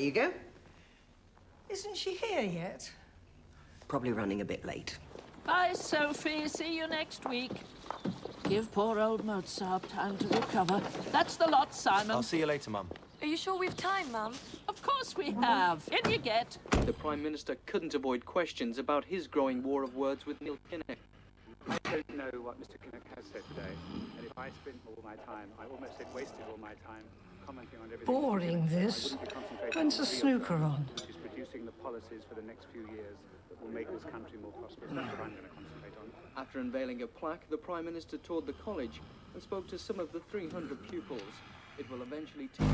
you go. Isn't she here yet? Probably running a bit late. Bye, Sophie. See you next week. Give poor old Mozart time to recover. That's the lot, Simon. I'll see you later, Mum. Are you sure we've time, Mum? Of course we have. In you get. The Prime Minister couldn't avoid questions about his growing war of words with Neil Kinnock. I don't know what Mr. Kinnock has said today, and if I spent all my time, I almost said wasted all my time, commenting on everything... Boring, this. When's the snooker on? ...which is producing the policies for the next few years that will make this country more prosperous. That's what I'm going to concentrate on. After unveiling a plaque, the Prime Minister toured the college and spoke to some of the 300 pupils. It will eventually take...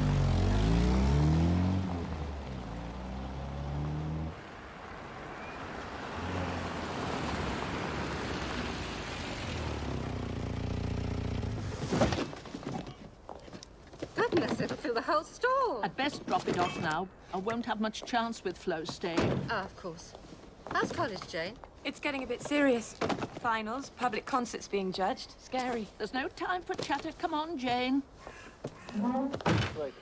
Goodness, it'll fill the whole store. I'd best drop it off now. I won't have much chance with Flo staying. Ah, of course. How's college, Jane? It's getting a bit serious. Finals, public concerts being judged. Scary. There's no time for chatter. Come on, Jane. Right.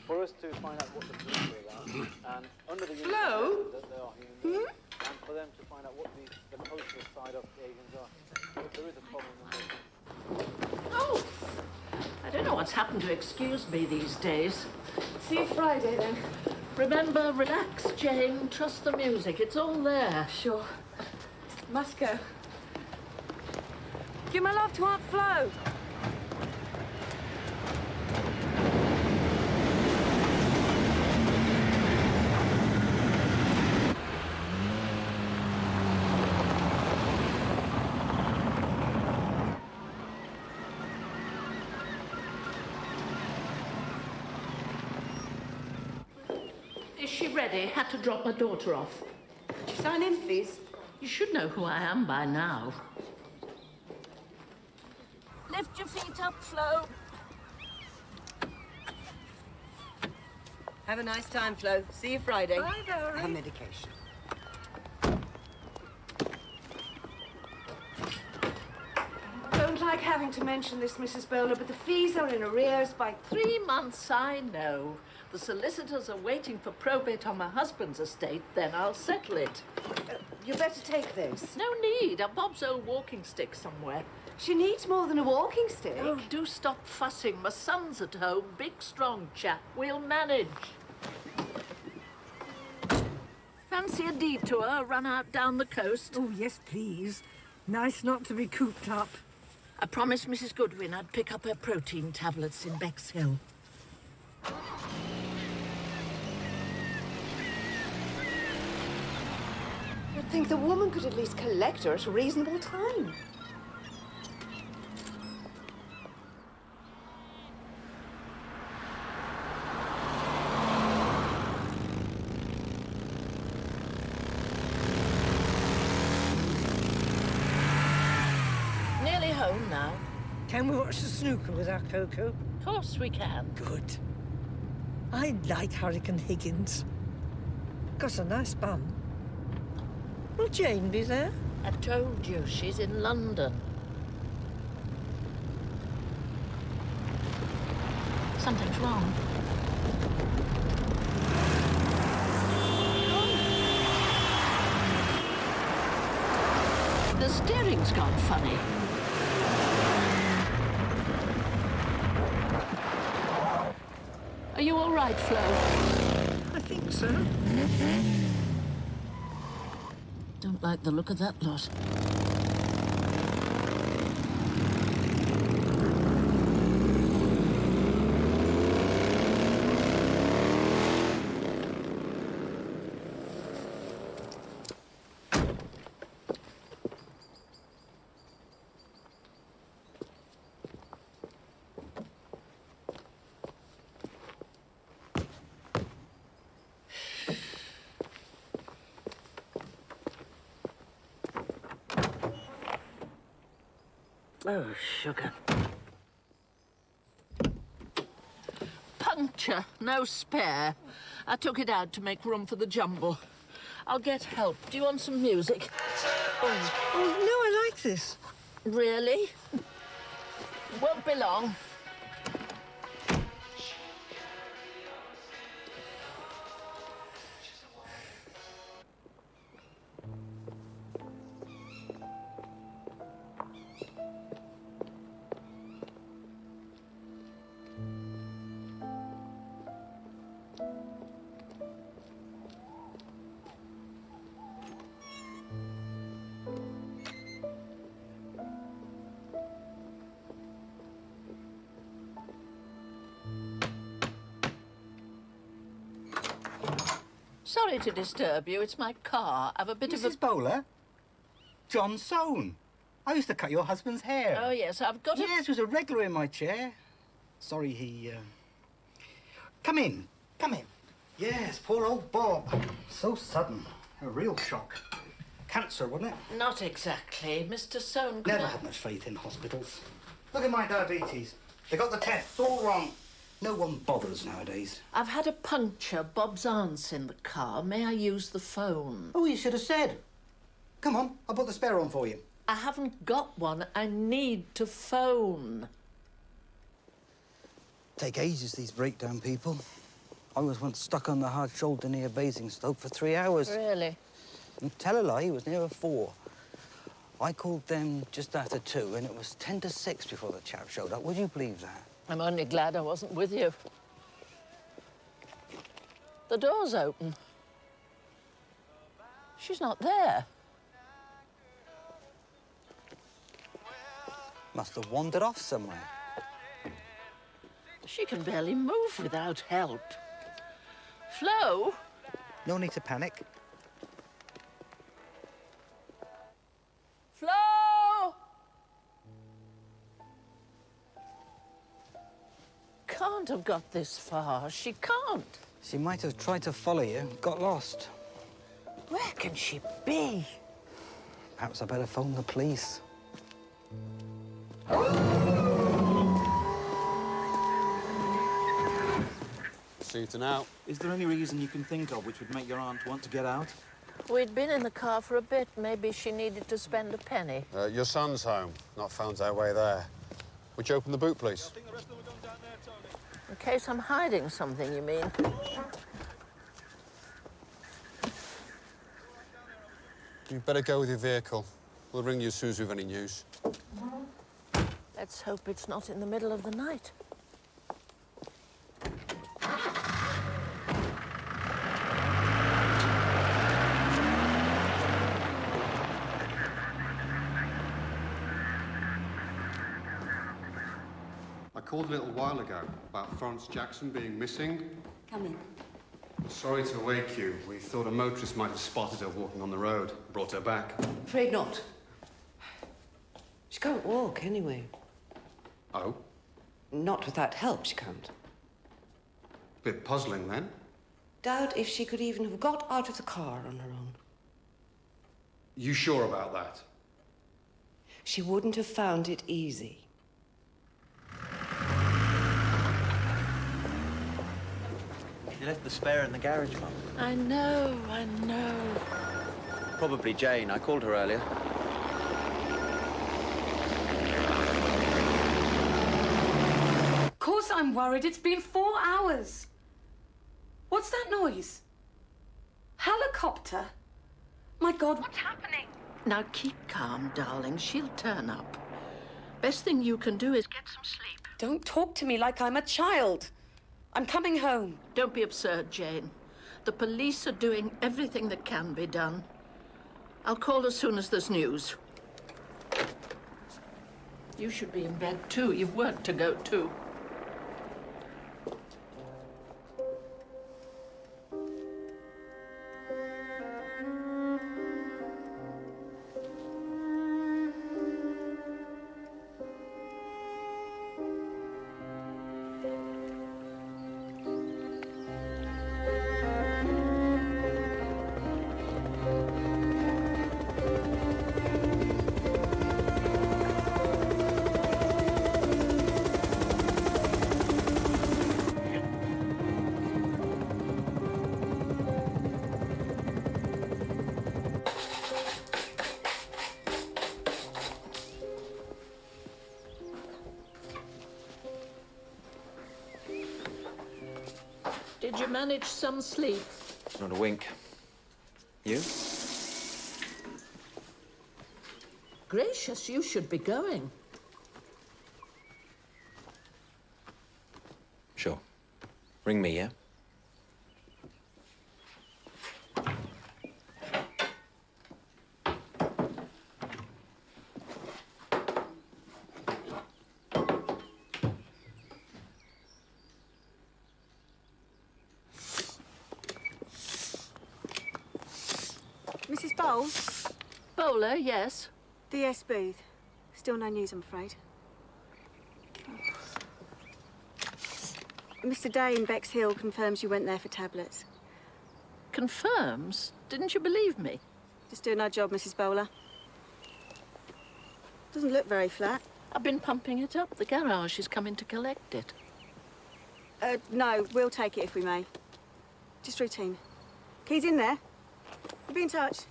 For us to find out what the police are about, and under the Flo? that they are human beings, and for them to find out what the cultural side of Asians are. If there is a problem, then Oh! I don't know what's happened to excuse me these days. See you Friday, then. Remember, relax, Jane. Trust the music. It's all there. Sure. Must go. Give my love to Aunt Flo. Is she ready? Had to drop my daughter off. Could you sign in, please? You should know who I am by now. Lift your feet up, Flo. Have a nice time, Flo. See you Friday. Bye, Valerie. Have medication. Don't like having to mention this, Mrs. Bowler, but the fees are in arrears by 3 months, I know. The solicitors are waiting for probate on my husband's estate, then I'll settle it. You better take this. No need. I've Bob's old walking stick somewhere. She needs more than a walking stick. Oh, do stop fussing. My son's at home. Big, strong chap. We'll manage. Fancy a detour, run out down the coast? Oh, yes, please. Nice not to be cooped up. I promised Mrs. Goodwin I'd pick up her protein tablets in Bexhill. You'd think the woman could at least collect her at a reasonable time. Nearly home now. Can we watch the snooker with our Coco? Of course we can. Good. I like Hurricane Higgins. Got a nice bum. Will Jane be there? I told you, she's in London. Something's wrong. The steering's gone funny. Are you all right, Flo? I think so. Don't like the look of that lot. Oh, sugar. Puncture, no spare. I took it out to make room for the jumble. I'll get help. Do you want some music? Oh, no, I like this. Really? Won't be long. Sorry to disturb you. It's my car. I've a bit of a... Mrs. Bowler? John Soane. I used to cut your husband's hair. Oh, yes, I've got a... Yes, he was a regular in my chair. Sorry, he... Come in. Come in. Yes, poor old Bob. So sudden. A real shock. Cancer, wasn't it? Not exactly. Mr. Soane... Never had much faith in hospitals. Look at my diabetes. They got the tests all wrong. No one bothers nowadays. I've had a puncture. Bob's aunt's in the car. May I use the phone? Oh, you should have said. Come on, I'll put the spare on for you. I haven't got one. I need to phone. Take ages, these breakdown people. I was once stuck on the hard shoulder near Basingstoke for 3 hours. Really? And tell a lie, it was near 4. I called them just after 2, and it was 10 to 6 before the chap showed up. Would you believe that? I'm only glad I wasn't with you. The door's open. She's not there. Must have wandered off somewhere. She can barely move without help. Flo? No need to panic. Flo! Can't have got this far. She can't. She might have tried to follow you, got lost. Where can she be? Perhaps I better phone the police. Shooting out. Is there any reason you can think of which would make your aunt want to get out? We'd been in the car for a bit. Maybe she needed to spend a penny. Your son's home. Not found our way there. Would you open the boot, please? In case I'm hiding something, you mean? You'd better go with your vehicle. We'll ring you as soon as we've any news. Let's hope it's not in the middle of the night. I called a little while ago about Florence Jackson being missing. Come in. Sorry to wake you. We thought a motorist might have spotted her walking on the road, brought her back. Afraid not. She can't walk anyway. Oh? Not without help, she can't. Bit puzzling, then. Doubt if she could even have got out of the car on her own. You sure about that? She wouldn't have found it easy. You left the spare in the garage, Mum. I know. Probably Jane. I called her earlier. Of course I'm worried. It's been 4 hours. What's that noise? Helicopter? My God, what's happening? Now keep calm, darling. She'll turn up. Best thing you can do is get some sleep. Don't talk to me like I'm a child. I'm coming home. Don't be absurd, Jane. The police are doing everything that can be done. I'll call as soon as there's news. You should be in bed, too. You've work to go to. Did you manage some sleep? Not a wink. You? Gracious, you should be going. Sure. Ring me, yeah? Mrs. Bowles? Bowler, yes. DS Booth. Still no news, I'm afraid. Mr. Day in Bexhill confirms you went there for tablets. Confirms? Didn't you believe me? Just doing our job, Mrs. Bowler. Doesn't look very flat. I've been pumping it up. The garage is coming to collect it. No, we'll take it if we may. Just routine. Keys in there. We'll be in touch.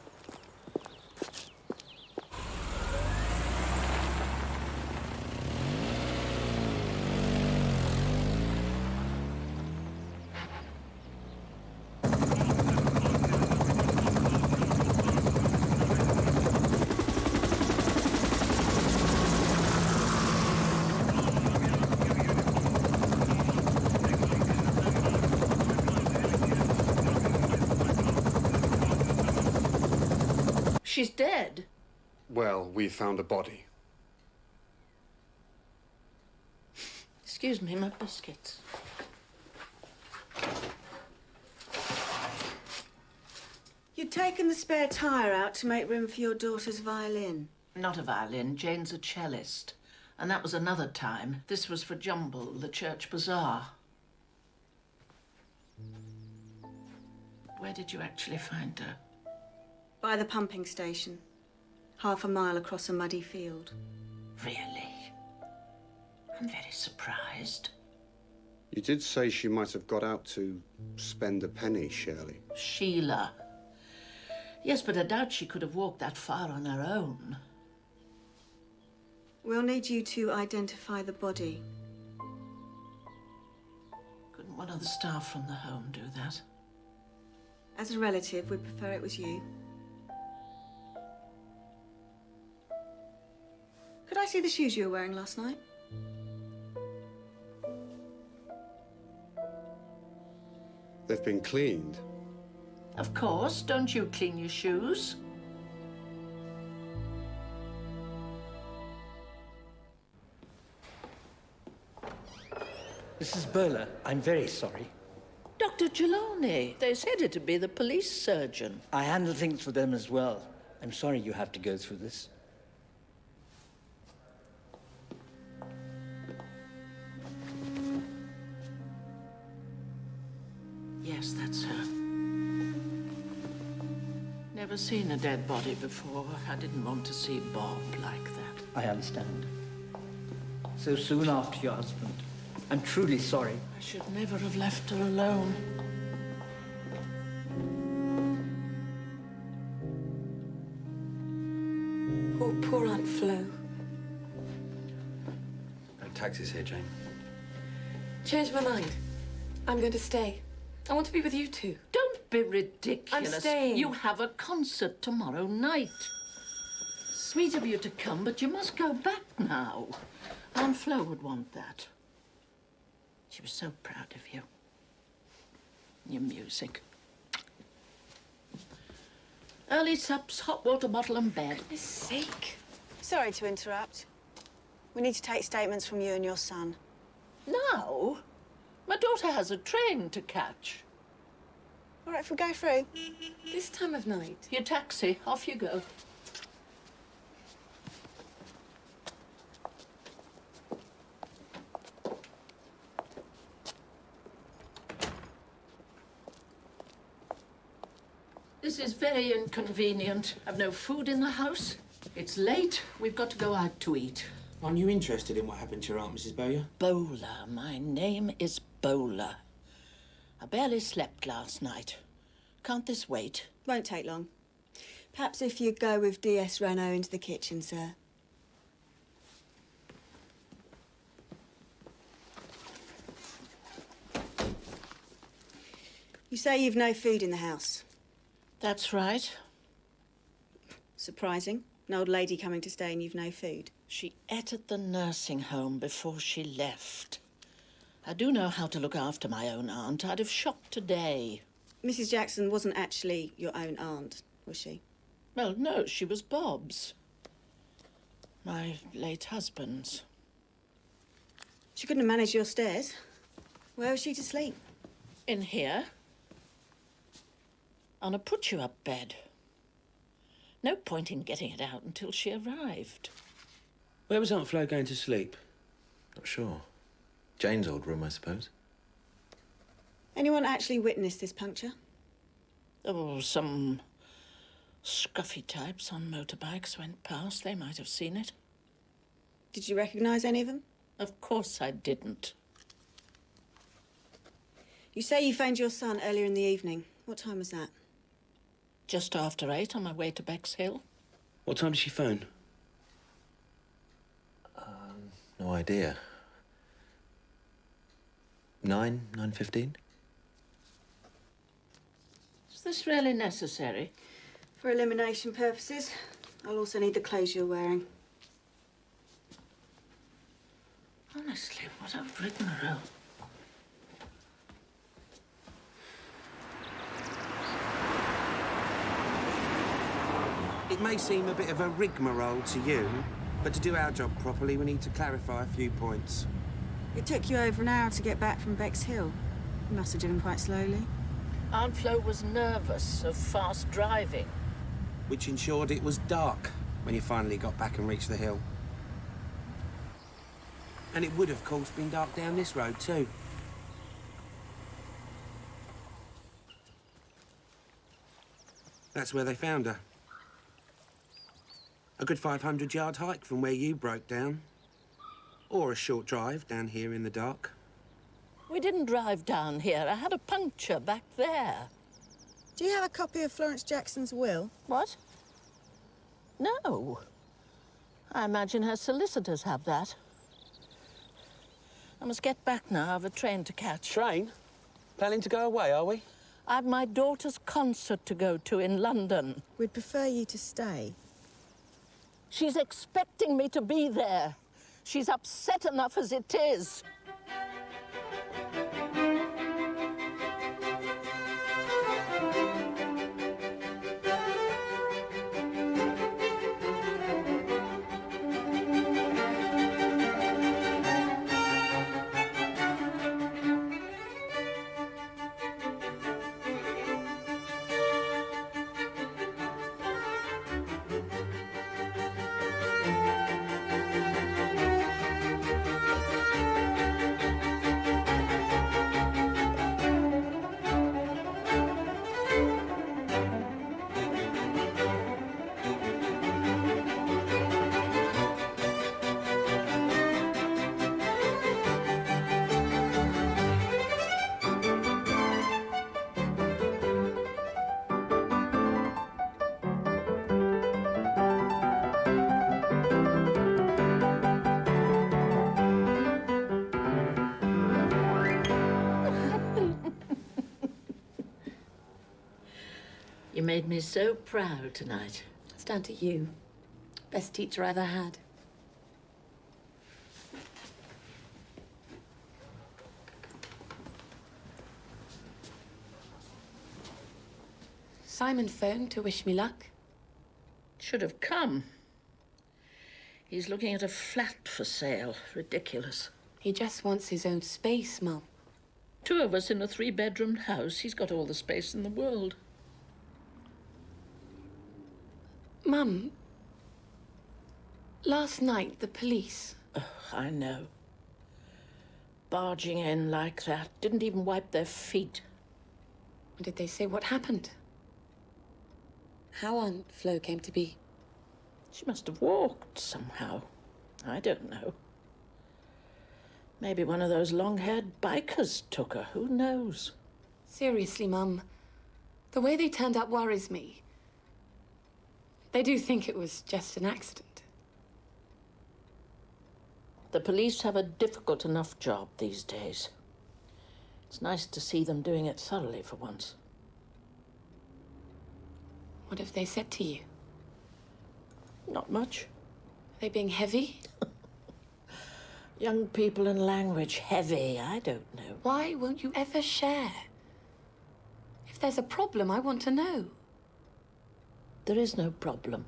She's dead. Well, we found a body. Excuse me, my biscuits. You'd taken the spare tyre out to make room for your daughter's violin. Not a violin. Jane's a cellist. And that was another time. This was for Jumble, the church bazaar. Where did you actually find her? By the pumping station. Half a mile across a muddy field. Really? I'm very surprised. You did say she might have got out to spend a penny, Shirley. Sheila. Yes, but I doubt she could have walked that far on her own. We'll need you to identify the body. Couldn't one of the staff from the home do that? As a relative, we'd prefer it was you. Could I see the shoes you were wearing last night? They've been cleaned. Of course. Don't you clean your shoes? Mrs. Bowler, I'm very sorry. Dr. Geloni. They said it'd be the police surgeon. I handle things for them as well. I'm sorry you have to go through this. Yes, that's her. Never seen a dead body before. I didn't want to see Bob like that. I understand. So soon after your husband. I'm truly sorry. I should never have left her alone. Poor Aunt Flo. No taxis here, Jane. Changed my mind. I'm going to stay. I want to be with you two. Don't be ridiculous. I'm staying. You have a concert tomorrow night. Sweet of you to come, but you must go back now. Aunt Flo would want that. She was so proud of you. Your music. Early sups, hot water bottle and bed. For goodness sake. Sorry to interrupt. We need to take statements from you and your son. Now? My daughter has a train to catch. All right, if we go through. This time of night. Your taxi, off you go. This is very inconvenient. I've no food in the house. It's late. We've got to go out to eat. Aren't you interested in what happened to your aunt, Mrs. Bowyer? Bowler. My name is Bowler. I barely slept last night. Can't this wait? Won't take long. Perhaps if you go with DS Renault into the kitchen, sir. You say you've no food in the house. That's right. Surprising. An old lady coming to stay and you've no food. She ate at the nursing home before she left. I do know how to look after my own aunt. I'd have shopped today. Mrs. Jackson wasn't actually your own aunt, was she? Well, no, she was Bob's. My late husband's. She couldn't have managed your stairs. Where was she to sleep? In here. On a put-you-up bed. No point in getting it out until she arrived. Where was Aunt Flo going to sleep? Not sure. Jane's old room, I suppose. Anyone actually witnessed this puncture? Oh, some scruffy types on motorbikes went past. They might have seen it. Did you recognise any of them? Of course I didn't. You say you phoned your son earlier in the evening. What time was that? Just after 8 on my way to Bexhill. What time did she phone? No idea. 9:15? Is this really necessary? For elimination purposes. I'll also need the clothes you're wearing. Honestly, what a rigmarole. It may seem a bit of a rigmarole to you, but to do our job properly, we need to clarify a few points. It took you over an hour to get back from Bexhill. You must have driven quite slowly. Aunt Flo was nervous of fast driving. Which ensured it was dark when you finally got back and reached the hill. And it would, of course, been dark down this road, too. That's where they found her. A good 500-yard hike from where you broke down. Or a short drive down here in the dark. We didn't drive down here. I had a puncture back there. Do you have a copy of Florence Jackson's will? What? No. I imagine her solicitors have that. I must get back now. I have a train to catch. Train? Planning to go away, are we? I've my daughter's concert to go to in London. We'd prefer you to stay. She's expecting me to be there. She's upset enough as it is. You made me so proud tonight. It's down to you. Best teacher I ever had. Simon phoned to wish me luck. Should have come. He's looking at a flat for sale. Ridiculous. He just wants his own space, Mum. 2 of us in a 3-bedroom house. He's got all the space in the world. Mum, last night the police... Oh, I know. Barging in like that. Didn't even wipe their feet. Did they say what happened? How Aunt Flo came to be? She must have walked somehow. I don't know. Maybe one of those long-haired bikers took her. Who knows? Seriously, Mum. The way they turned up worries me. They do think it was just an accident. The police have a difficult enough job these days. It's nice to see them doing it thoroughly for once. What have they said to you? Not much. Are they being heavy? Young people and language, heavy, I don't know. Why won't you ever share? If there's a problem, I want to know. There is no problem.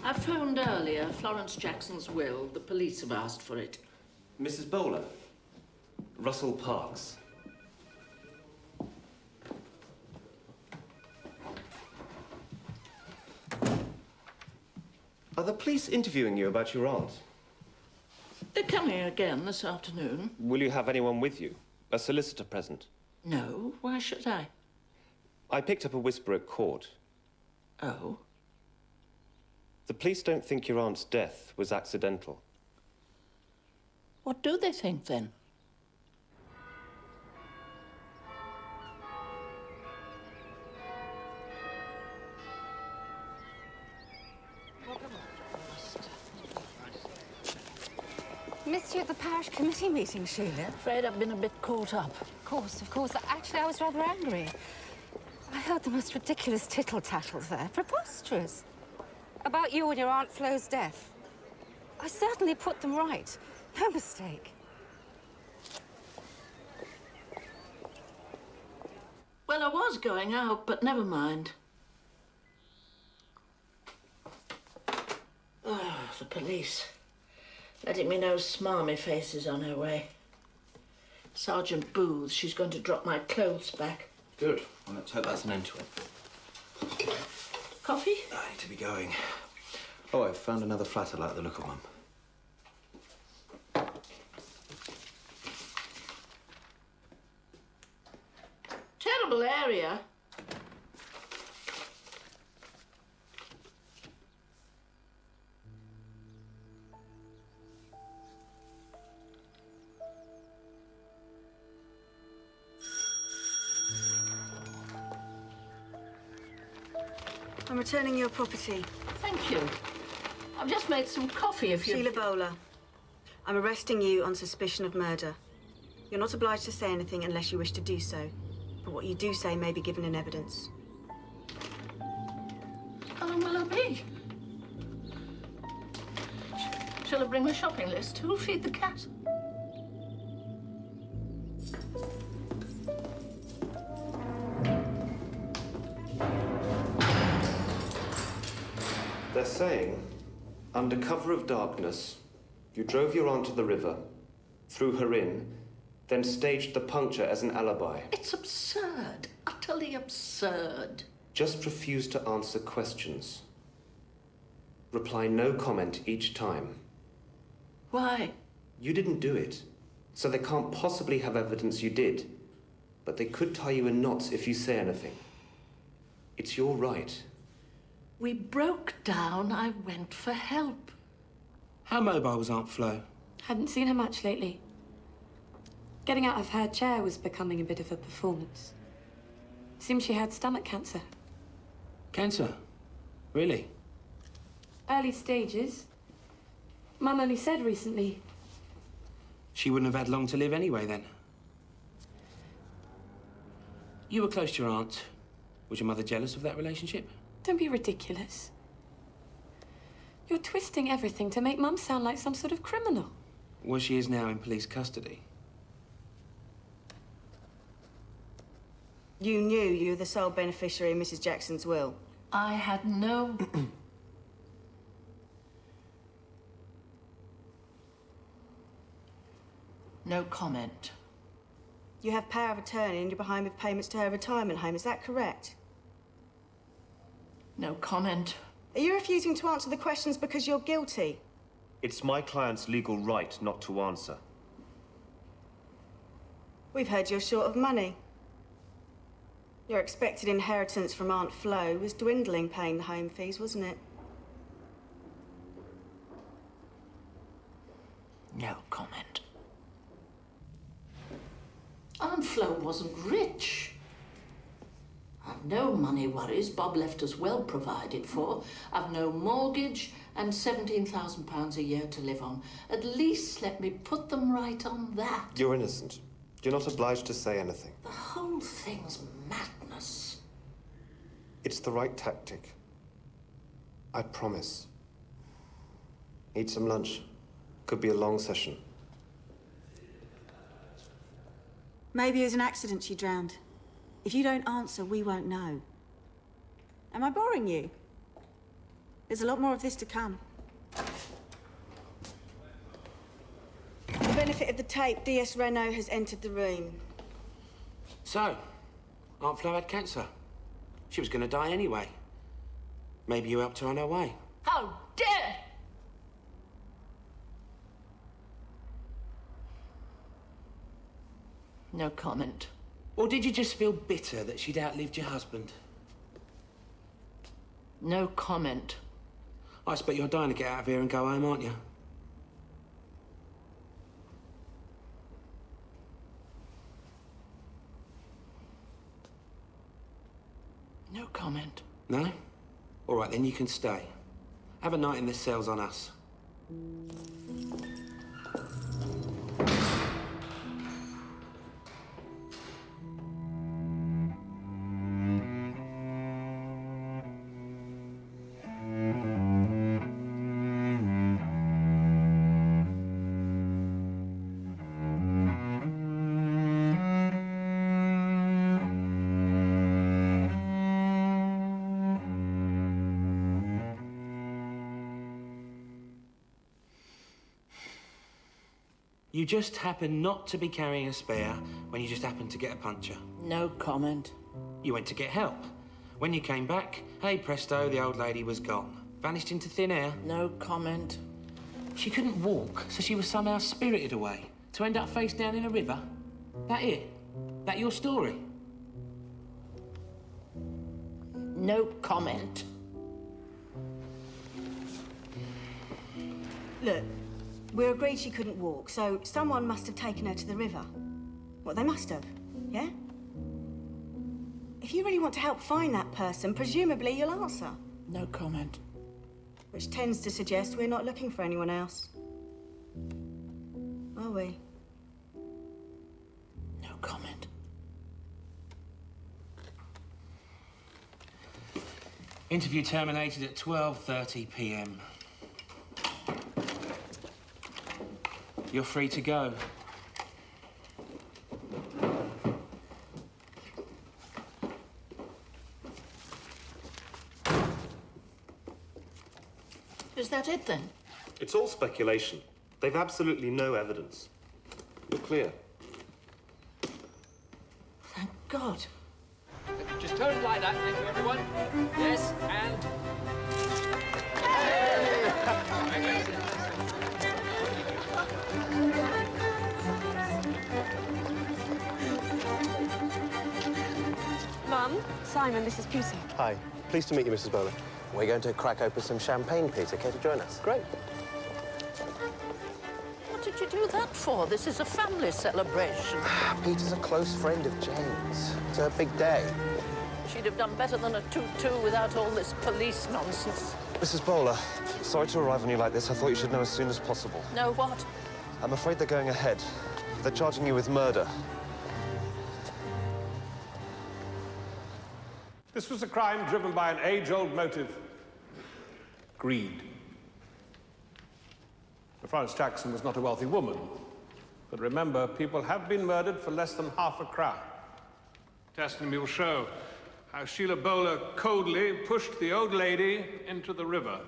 I phoned earlier. Florence Jackson's will. The police have asked for it. Mrs. Bowler. Russell Parks. Are the police interviewing you about your aunt? They're coming again this afternoon. Will you have anyone with you? A solicitor present? No, why should I? I picked up a whisper at court. Oh? The police don't think your aunt's death was accidental. What do they think, then? Missed you at the parish committee meeting, Sheila. Afraid I've been a bit caught up. Of course. Actually, I was rather angry. I heard the most ridiculous tittle-tattle there. Preposterous. About you and your Aunt Flo's death. I certainly put them right. No mistake. Well, I was going out, but never mind. Oh, the police. Letting me know smarmy face is on her way. Sergeant Booth, she's going to drop my clothes back. Good. Well, let's hope that's an end to it. Coffee? I need to be going. Oh, I've found another flat I like the look of, Mum. Terrible area. I'm returning your property. Thank you. I've just made some coffee if you... Sheila Bowler. I'm arresting you on suspicion of murder. You're not obliged to say anything unless you wish to do so. But what you do say may be given in evidence. How long will I be? Shall I bring my shopping list? Who'll feed the cat? They're saying, under cover of darkness, you drove your aunt to the river, threw her in, then staged the puncture as an alibi. It's absurd. Utterly absurd. Just refuse to answer questions. Reply no comment each time. Why? You didn't do it, so they can't possibly have evidence you did. But they could tie you in knots if you say anything. It's your right. We broke down. I went for help. How mobile was Aunt Flo? Hadn't seen her much lately. Getting out of her chair was becoming a bit of a performance. Seemed she had stomach cancer. Cancer? Really? Early stages. Mum only said recently. She wouldn't have had long to live anyway, then. You were close to your aunt. Was your mother jealous of that relationship? Don't be ridiculous. You're twisting everything to make Mum sound like some sort of criminal. Well, she is now in police custody. You knew you were the sole beneficiary of Mrs. Jackson's will. I had no... No comment. You have power of attorney and you're behind with payments to her retirement home, is that correct? No comment. Are you refusing to answer the questions because you're guilty? It's my client's legal right not to answer. We've heard you're short of money. Your expected inheritance from Aunt Flo was dwindling paying the home fees, wasn't it? No comment. Aunt Flo wasn't rich. I've no money worries. Bob left us well provided for. I've no mortgage and £17,000 a year to live on. At least let me put them right on that. You're innocent. You're not obliged to say anything. The whole thing's madness. It's the right tactic. I promise. Eat some lunch. Could be a long session. Maybe it was an accident she drowned. If you don't answer, we won't know. Am I boring you? There's a lot more of this to come. For the benefit of the tape, DS Renault has entered the room. So, Aunt Flo had cancer. She was going to die anyway. Maybe you helped her on her way. How dare! No comment. Or did you just feel bitter that she'd outlived your husband? No comment. I expect you're dying to get out of here and go home, aren't you? No comment. No? All right, then you can stay. Have a night in the cells on us. You just happen not to be carrying a spare when you just happened to get a puncture. No comment. You went to get help. When you came back, hey presto, the old lady was gone. Vanished into thin air. No comment. She couldn't walk, so she was somehow spirited away to end up face down in a river. That it? That your story? No comment. Look, we're agreed she couldn't walk, so someone must have taken her to the river. Well, they must have, yeah? If you really want to help find that person, presumably you'll answer. No comment. Which tends to suggest we're not looking for anyone else. Are we? No comment. Interview terminated at 12:30 p.m. You're free to go. Is that it, then? It's all speculation. They've absolutely no evidence. You're clear. Thank God. Just turn it like that, thank you, everyone. Yes, and... Mum, Simon, this is Peter. Hi. Pleased to meet you, Mrs. Bowler. We're going to crack open some champagne, Peter. Care to join us? Great. What did you do that for? This is a family celebration. Peter's a close friend of Jane's. It's her big day. She'd have done better than a 2-2 without all this police nonsense. Mrs. Bowler, sorry to arrive on you like this. I thought you should know as soon as possible. No what? I'm afraid they're going ahead. They're charging you with murder. This was a crime driven by an age-old motive. Greed. Florence Jackson was not a wealthy woman. But remember, people have been murdered for less than half a crown. Testimony will show how Sheila Bowler coldly pushed the old lady into the river.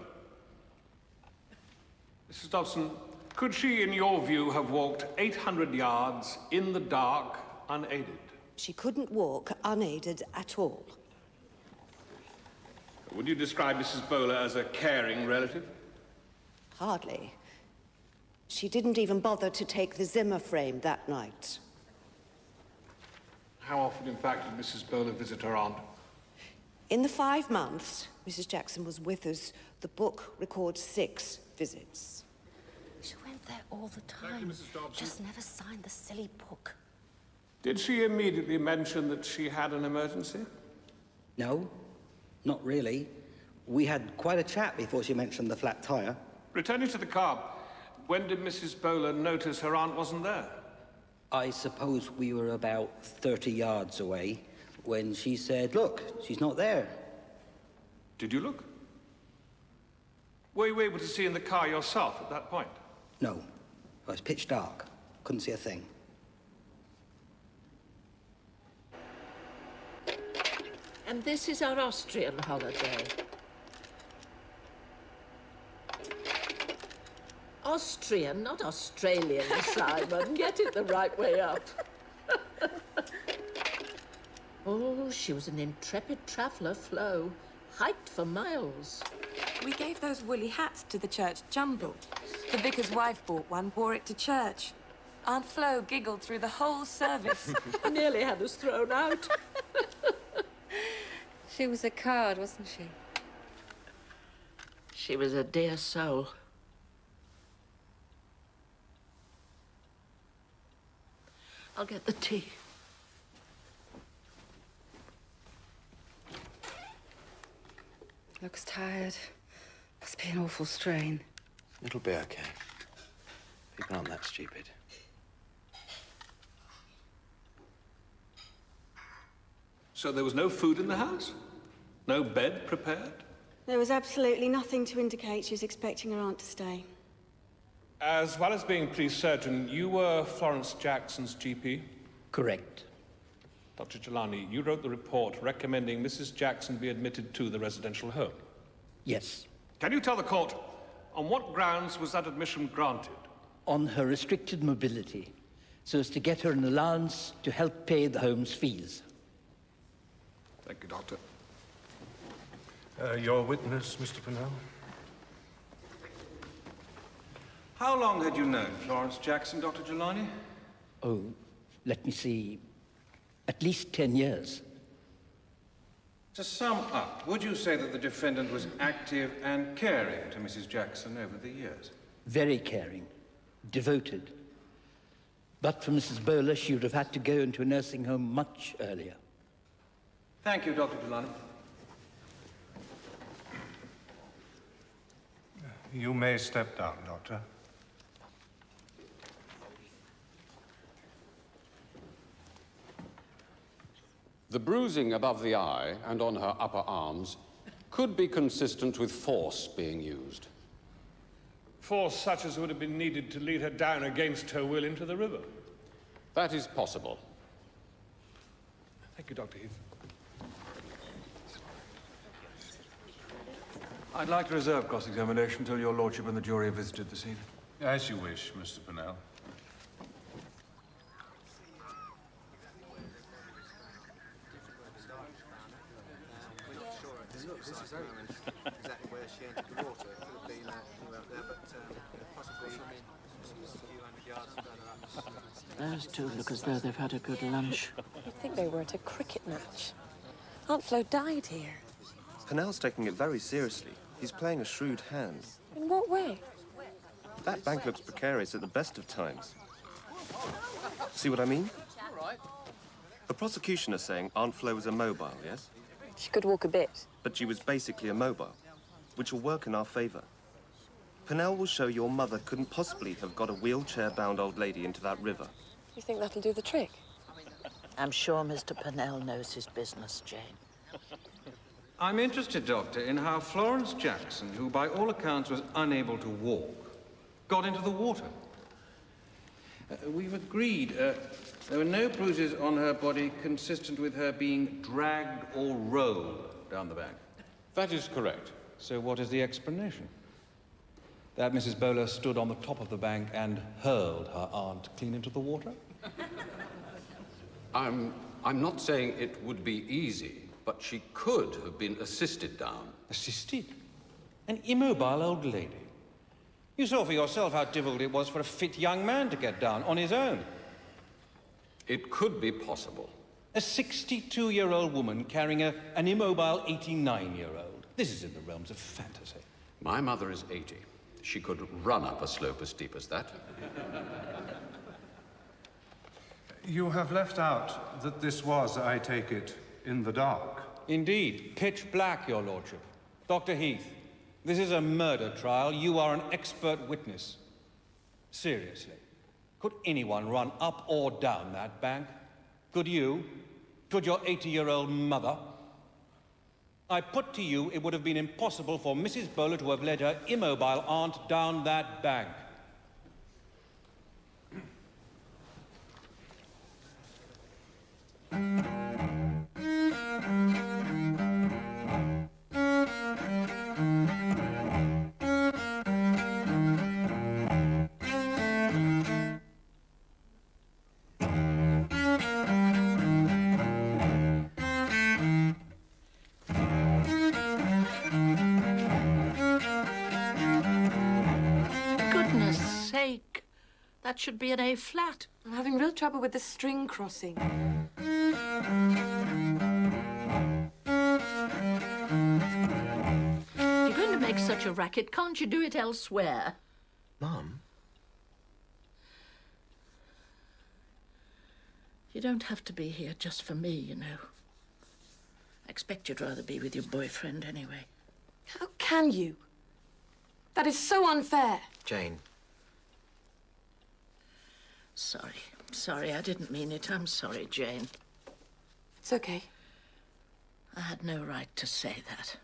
Mrs. Dobson, could she, in your view, have walked 800 yards in the dark, unaided? She couldn't walk unaided at all. Would you describe Mrs. Bowler as a caring relative? Hardly. She didn't even bother to take the Zimmer frame that night. How often, in fact, did Mrs. Bowler visit her aunt? In the 5 months Mrs. Jackson was with us, the book records 6 visits. She went there all the time. Mrs. Dobson. Just never signed the silly book. Did she immediately mention that she had an emergency? No, not really. We had quite a chat before she mentioned the flat tire. Returning to the car, when did Mrs. Bowler notice her aunt wasn't there? I suppose we were about 30 yards away when she said, "Look, she's not there." Did you look? Were you able to see in the car yourself at that point? No, it was pitch dark. Couldn't see a thing. And this is our Austrian holiday. Austrian, not Australian, Simon. Get it the right way up. Oh, she was an intrepid traveller, Flo. Hiked for miles. We gave those woolly hats to the church jumble. The vicar's wife bought one, wore it to church. Aunt Flo giggled through the whole service. Nearly had us thrown out. She was a card, wasn't she? She was a dear soul. I'll get the tea. Looks tired. Must be an awful strain. It'll be okay. People aren't that stupid. So there was no food in the house? No bed prepared? There was absolutely nothing to indicate she was expecting her aunt to stay. As well as being police surgeon, you were Florence Jackson's GP? Correct. Dr. Jelani, you wrote the report recommending Mrs. Jackson be admitted to the residential home. Yes. Can you tell the court, on what grounds was that admission granted? On her restricted mobility, so as to get her an allowance to help pay the home's fees. Thank you, Doctor. Your witness, Mr. Pennell? How long had you known Florence Jackson, Dr. Jelani? Oh, let me see. At least 10 years. To sum up, would you say that the defendant was active and caring to Mrs. Jackson over the years? Very caring. Devoted. But for Mrs. Bowler, she would have had to go into a nursing home much earlier. Thank you, Dr. Jelani. You may step down, Doctor. The bruising above the eye and on her upper arms could be consistent with force being used. Force such as would have been needed to lead her down against her will into the river. That is possible. Thank you, Dr. Heath. I'd like to reserve cross-examination until your lordship and the jury have visited this evening. As you wish, Mr. Pennell. Exactly where she entered the water. It could have been anywhere up there, but possibly a few hundred yards further up. Those two look as though they've had a good lunch. You'd think they were at a cricket match. Aunt Flo died here. Pennell's taking it very seriously. He's playing a shrewd hand. In what way? That bank looks precarious at the best of times. See what I mean? The prosecution are saying Aunt Flo was immobile, yes? She could walk a bit. But she was basically immobile, which will work in our favor. Pennell will show your mother couldn't possibly have got a wheelchair-bound old lady into that river. You think that'll do the trick? I'm sure Mr. Pennell knows his business, Jane. I'm interested, Doctor, in how Florence Jackson, who by all accounts was unable to walk, got into the water. We've agreed there were no bruises on her body consistent with her being dragged or rolled down the bank. That is correct. So what is the explanation? That Mrs. Bowler stood on the top of the bank and hurled her aunt clean into the water? I'm not saying it would be easy, but she could have been assisted down. Assisted? An immobile old lady? You saw for yourself how difficult it was for a fit young man to get down on his own. It could be possible. A 62-year-old woman carrying an immobile 89-year-old. This is in the realms of fantasy. My mother is 80. She could run up a slope as steep as that. You have left out that this was, I take it, in the dark. Indeed. Pitch black, your lordship. Dr. Heath, this is a murder trial. You are an expert witness. Seriously, could anyone run up or down that bank? Could you? Could your 80-year-old mother? I put to you it would have been impossible for Mrs. Bowler to have led her immobile aunt down that bank. That should be an A flat. I'm having real trouble with the string crossing. If you're going to make such a racket, can't you do it elsewhere? Mum? You don't have to be here just for me, you know. I expect you'd rather be with your boyfriend anyway. How can you? That is so unfair. Jane. Sorry, I didn't mean it. I'm sorry, Jane. It's okay. I had no right to say that.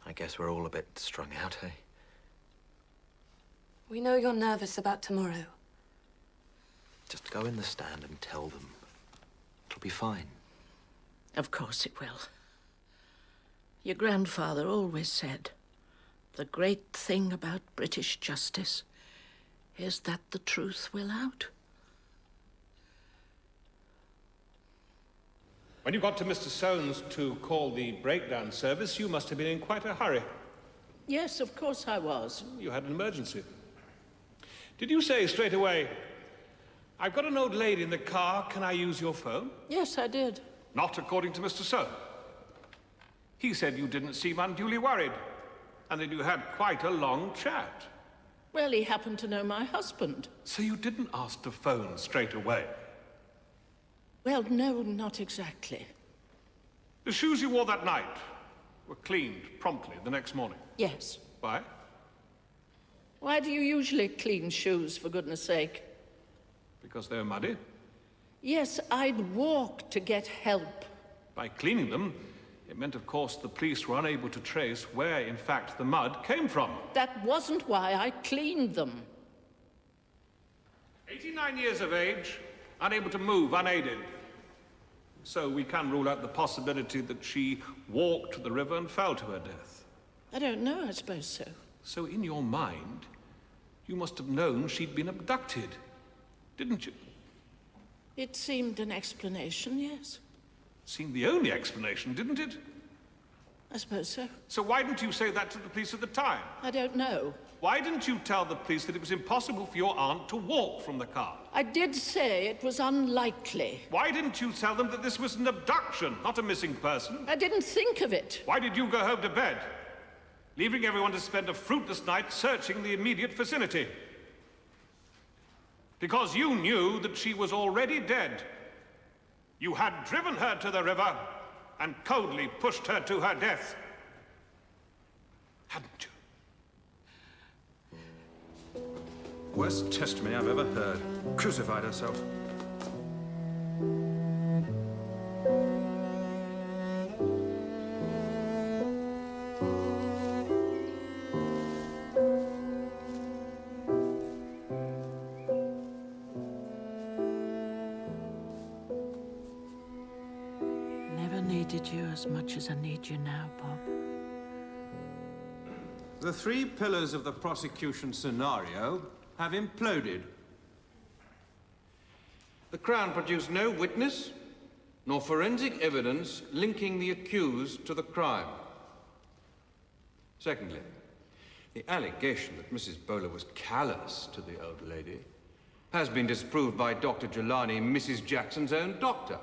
I guess we're all a bit strung out, eh? We know you're nervous about tomorrow. Just go in the stand and tell them. It'll be fine. Of course it will. Your grandfather always said, the great thing about British justice is that the truth will out. When you got to Mr. Soames to call the breakdown service, you must have been in quite a hurry. Yes, of course I was. You had an emergency. Did you say straight away, I've got an old lady in the car, can I use your phone? Yes, I did. Not according to Mr. Soames. He said you didn't seem unduly worried, and that you had quite a long chat. Well, he happened to know my husband. So you didn't ask to phone straight away? Well, no, not exactly. The shoes you wore that night were cleaned promptly the next morning? Yes. Why? Why do you usually clean shoes, for goodness sake? Because they're muddy? Yes, I'd walk to get help. By cleaning them, it meant, of course, the police were unable to trace where, in fact, the mud came from. That wasn't why I cleaned them. 89 years of age, unable to move unaided. So we can rule out the possibility that she walked to the river and fell to her death. I don't know, I suppose so. So in your mind, you must have known she'd been abducted, didn't you? It seemed an explanation, yes. Seemed the only explanation, didn't it? I suppose so. So why didn't you say that to the police at the time? I don't know. Why didn't you tell the police that it was impossible for your aunt to walk from the car? I did say it was unlikely. Why didn't you tell them that this was an abduction, not a missing person? I didn't think of it. Why did you go home to bed, leaving everyone to spend a fruitless night searching the immediate vicinity? Because you knew that she was already dead. You had driven her to the river and coldly pushed her to her death. Hadn't you? Worst testimony I've ever heard. Crucified herself. Never needed you as much as I need you now, Bob. The three pillars of the prosecution scenario have imploded. The Crown produced no witness, nor forensic evidence linking the accused to the crime. Secondly, the allegation that Mrs. Bowler was callous to the old lady has been disproved by Dr. Jelani, Mrs. Jackson's own doctor.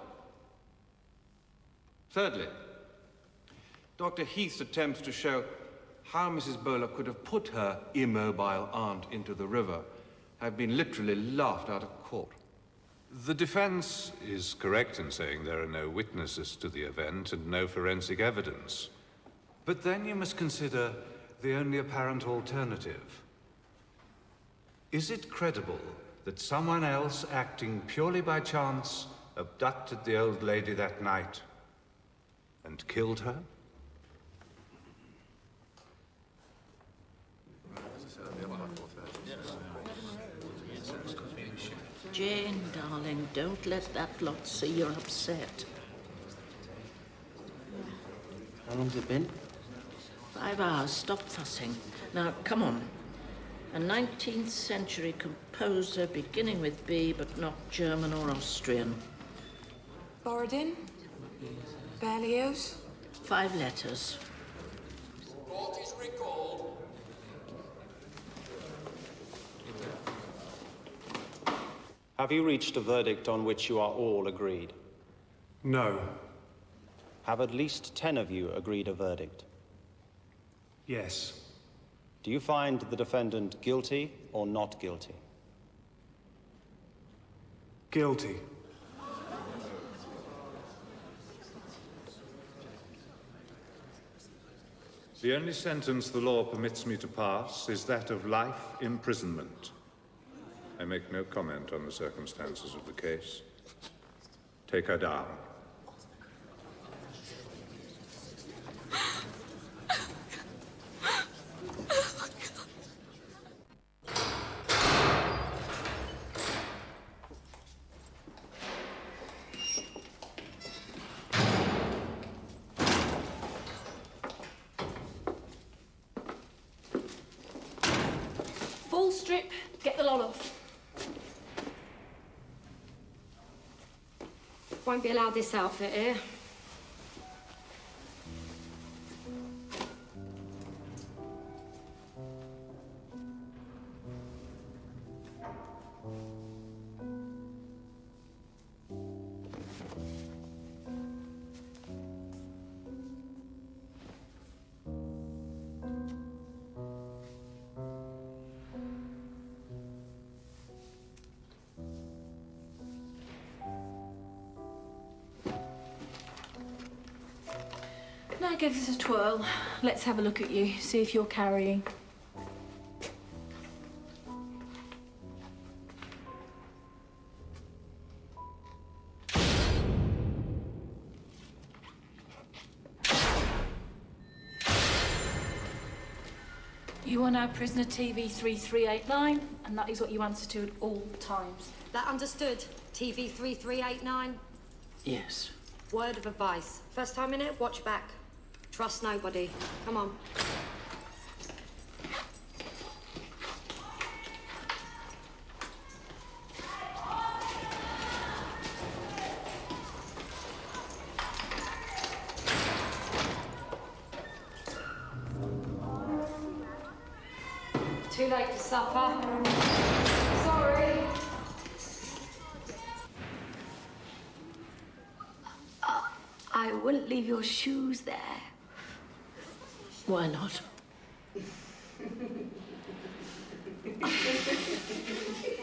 Thirdly, Dr. Heath's attempts to show how Mrs. Bowler could have put her immobile aunt into the river have been literally laughed out of court. The defense is correct in saying there are no witnesses to the event and no forensic evidence. But then you must consider the only apparent alternative. Is it credible that someone else, acting purely by chance, abducted the old lady that night and killed her? Jane, darling, don't let that lot see you're upset. How long's it been? 5 hours. Stop fussing. Now, come on. A 19th century composer beginning with B, but not German or Austrian. Borodin? Berlioz? 5 letters. Court is recalled. Have you reached a verdict on which you are all agreed? No. Have at least 10 of you agreed a verdict? Yes. Do you find the defendant guilty or not guilty? Guilty. The only sentence the law permits me to pass is that of life imprisonment. I make no comment on the circumstances of the case. Take her down. Full strip, get the lot off. Won't be allowed this outfit here. Now give this a twirl. Let's have a look at you, see if you're carrying. You are now prisoner TV 3389, and that is what you answer to at all times. That understood? TV 3389? Yes. Word of advice. First time in it, watch back. Trust nobody. Come on. Too late for supper. Sorry. I wouldn't leave your shoes there. Why not?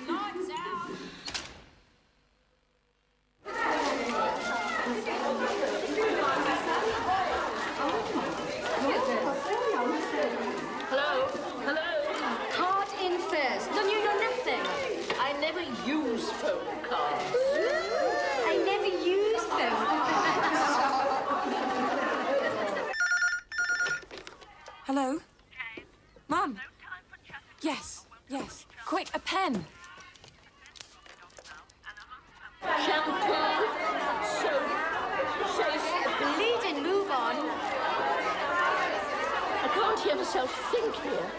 Lights out. Hello? Hello? Card in first. Don't you know nothing? I never use phone cards. I never used them. Hello? Mum? Yes, yes. Quick, a pen. Shampoo, soap, Bleeding, move on. I can't hear myself think here.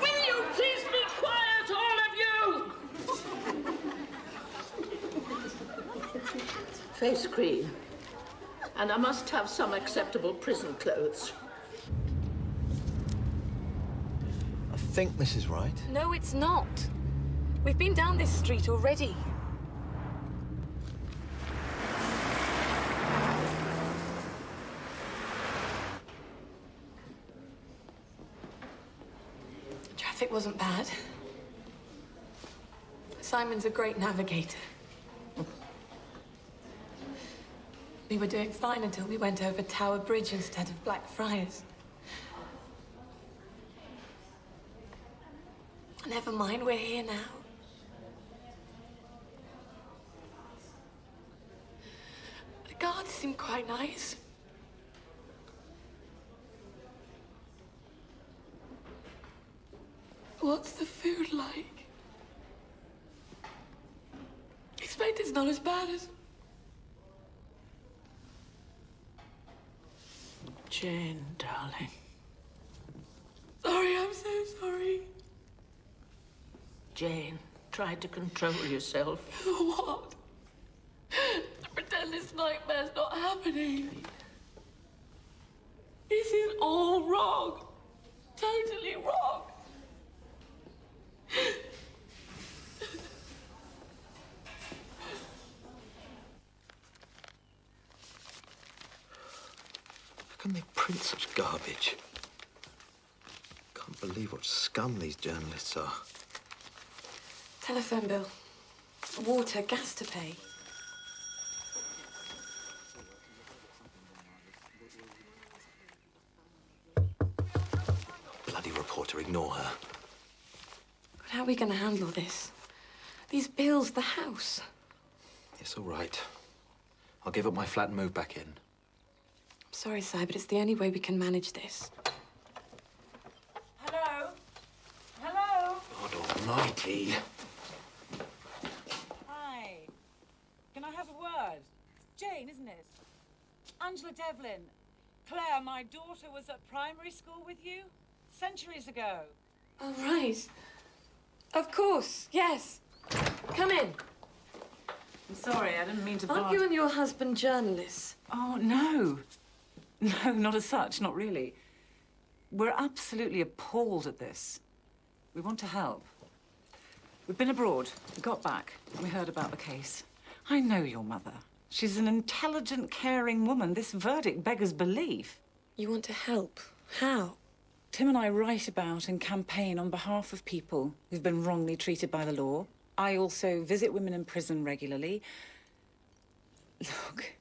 Will you please be quiet, all of you? Face cream. And I must have some acceptable prison clothes. I think this is right. No, it's not. We've been down this street already. Traffic wasn't bad. Simon's a great navigator. We were doing fine until we went over Tower Bridge instead of Blackfriars. Never mind, we're here now. The guards seem quite nice. What's the food like? Expect it's not as bad as... Jane, darling. Sorry, I'm so sorry. Jane, try to control yourself. What? Pretend this nightmare's not happening. This is all wrong. Totally wrong. can they print such garbage? Can't believe what scum these journalists are. Telephone bill. Water, gas to pay. Bloody reporter, ignore her. But how are we going to handle this? These bills, the house. It's all right. I'll give up my flat and move back in. I'm sorry, Si, but it's the only way we can manage this. Hello? Hello? God almighty. Hi. Can I have a word? Jane, isn't it? Angela Devlin. Claire, my daughter was at primary school with you centuries ago. Oh, right. Of course, yes. Come in. I'm sorry, I didn't mean to Aren't you and your husband journalists? Oh, no. No, not as such, not really. We're absolutely appalled at this. We want to help. We've been abroad, we got back, and we heard about the case. I know your mother. She's an intelligent, caring woman. This verdict beggars belief. You want to help? How? Tim and I write about and campaign on behalf of people who've been wrongly treated by the law. I also visit women in prison regularly. Look,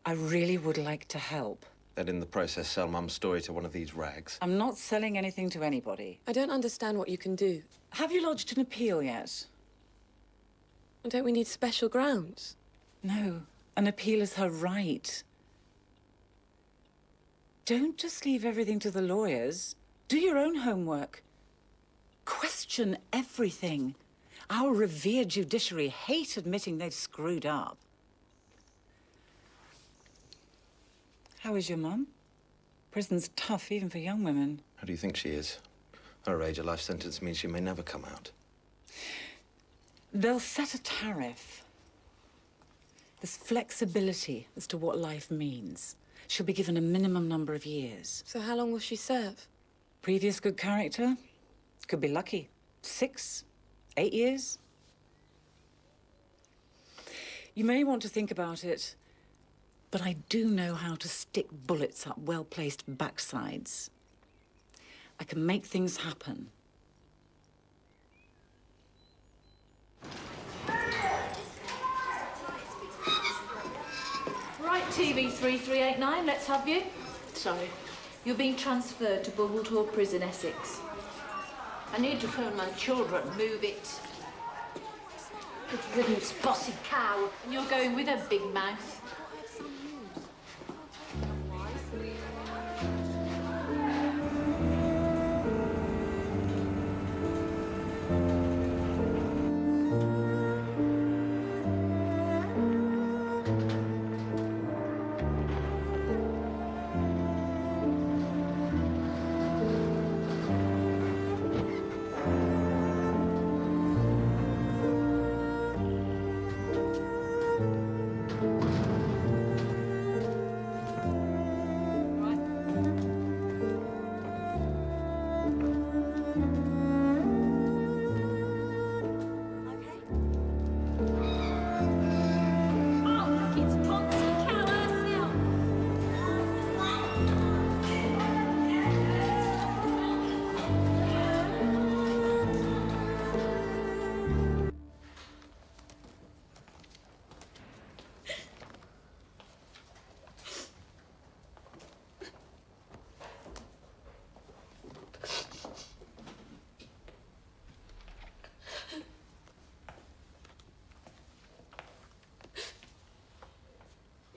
I really would like to help. Then in the process sell Mum's story to one of these rags. I'm not selling anything to anybody. I don't understand what you can do. Have you lodged an appeal yet? Don't we need special grounds? No, an appeal is her right. Don't just leave everything to the lawyers. Do your own homework. Question everything. Our revered judiciary hate admitting they've screwed up. How is your mum? Prison's tough, even for young women. How do you think she is? Her age, a life sentence means she may never come out. They'll set a tariff. There's flexibility as to what life means. She'll be given a minimum number of years. So how long will she serve? Previous good character? Could be lucky. 6, 8 years? You may want to think about it, but I do know how to stick bullets up well-placed backsides. I can make things happen. Right, TV3389, let's have you. Sorry. You're being transferred to Bubblethorpe Prison, Essex. I need to phone my children. Move it. Good riddance, bossy cow. And you're going with her, big mouth.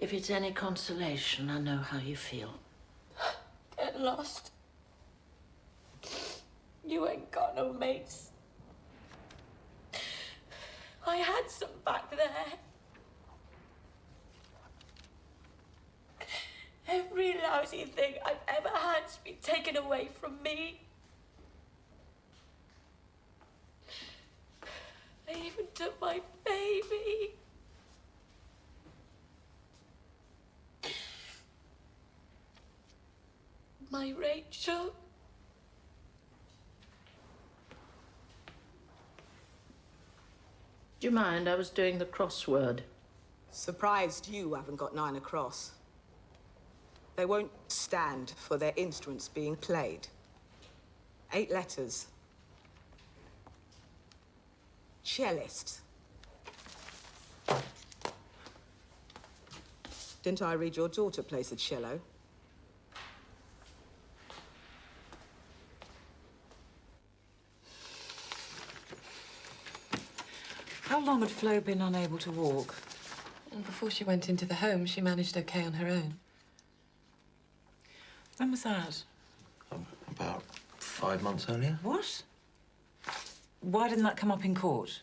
If it's any consolation, I know how you feel. Get lost. You ain't got no mates. I had some back there. Every lousy thing I've ever had's been taken away from me. They even took my baby. My Rachel. Do you mind? I was doing the crossword. Surprised you haven't got 9 across. They won't stand for their instruments being played. 8 letters. Cellist. Didn't I read your daughter plays the cello? How long had Flo been unable to walk? Before she went into the home, she managed okay on her own. When was that? About 5 months earlier. What? Why didn't that come up in court?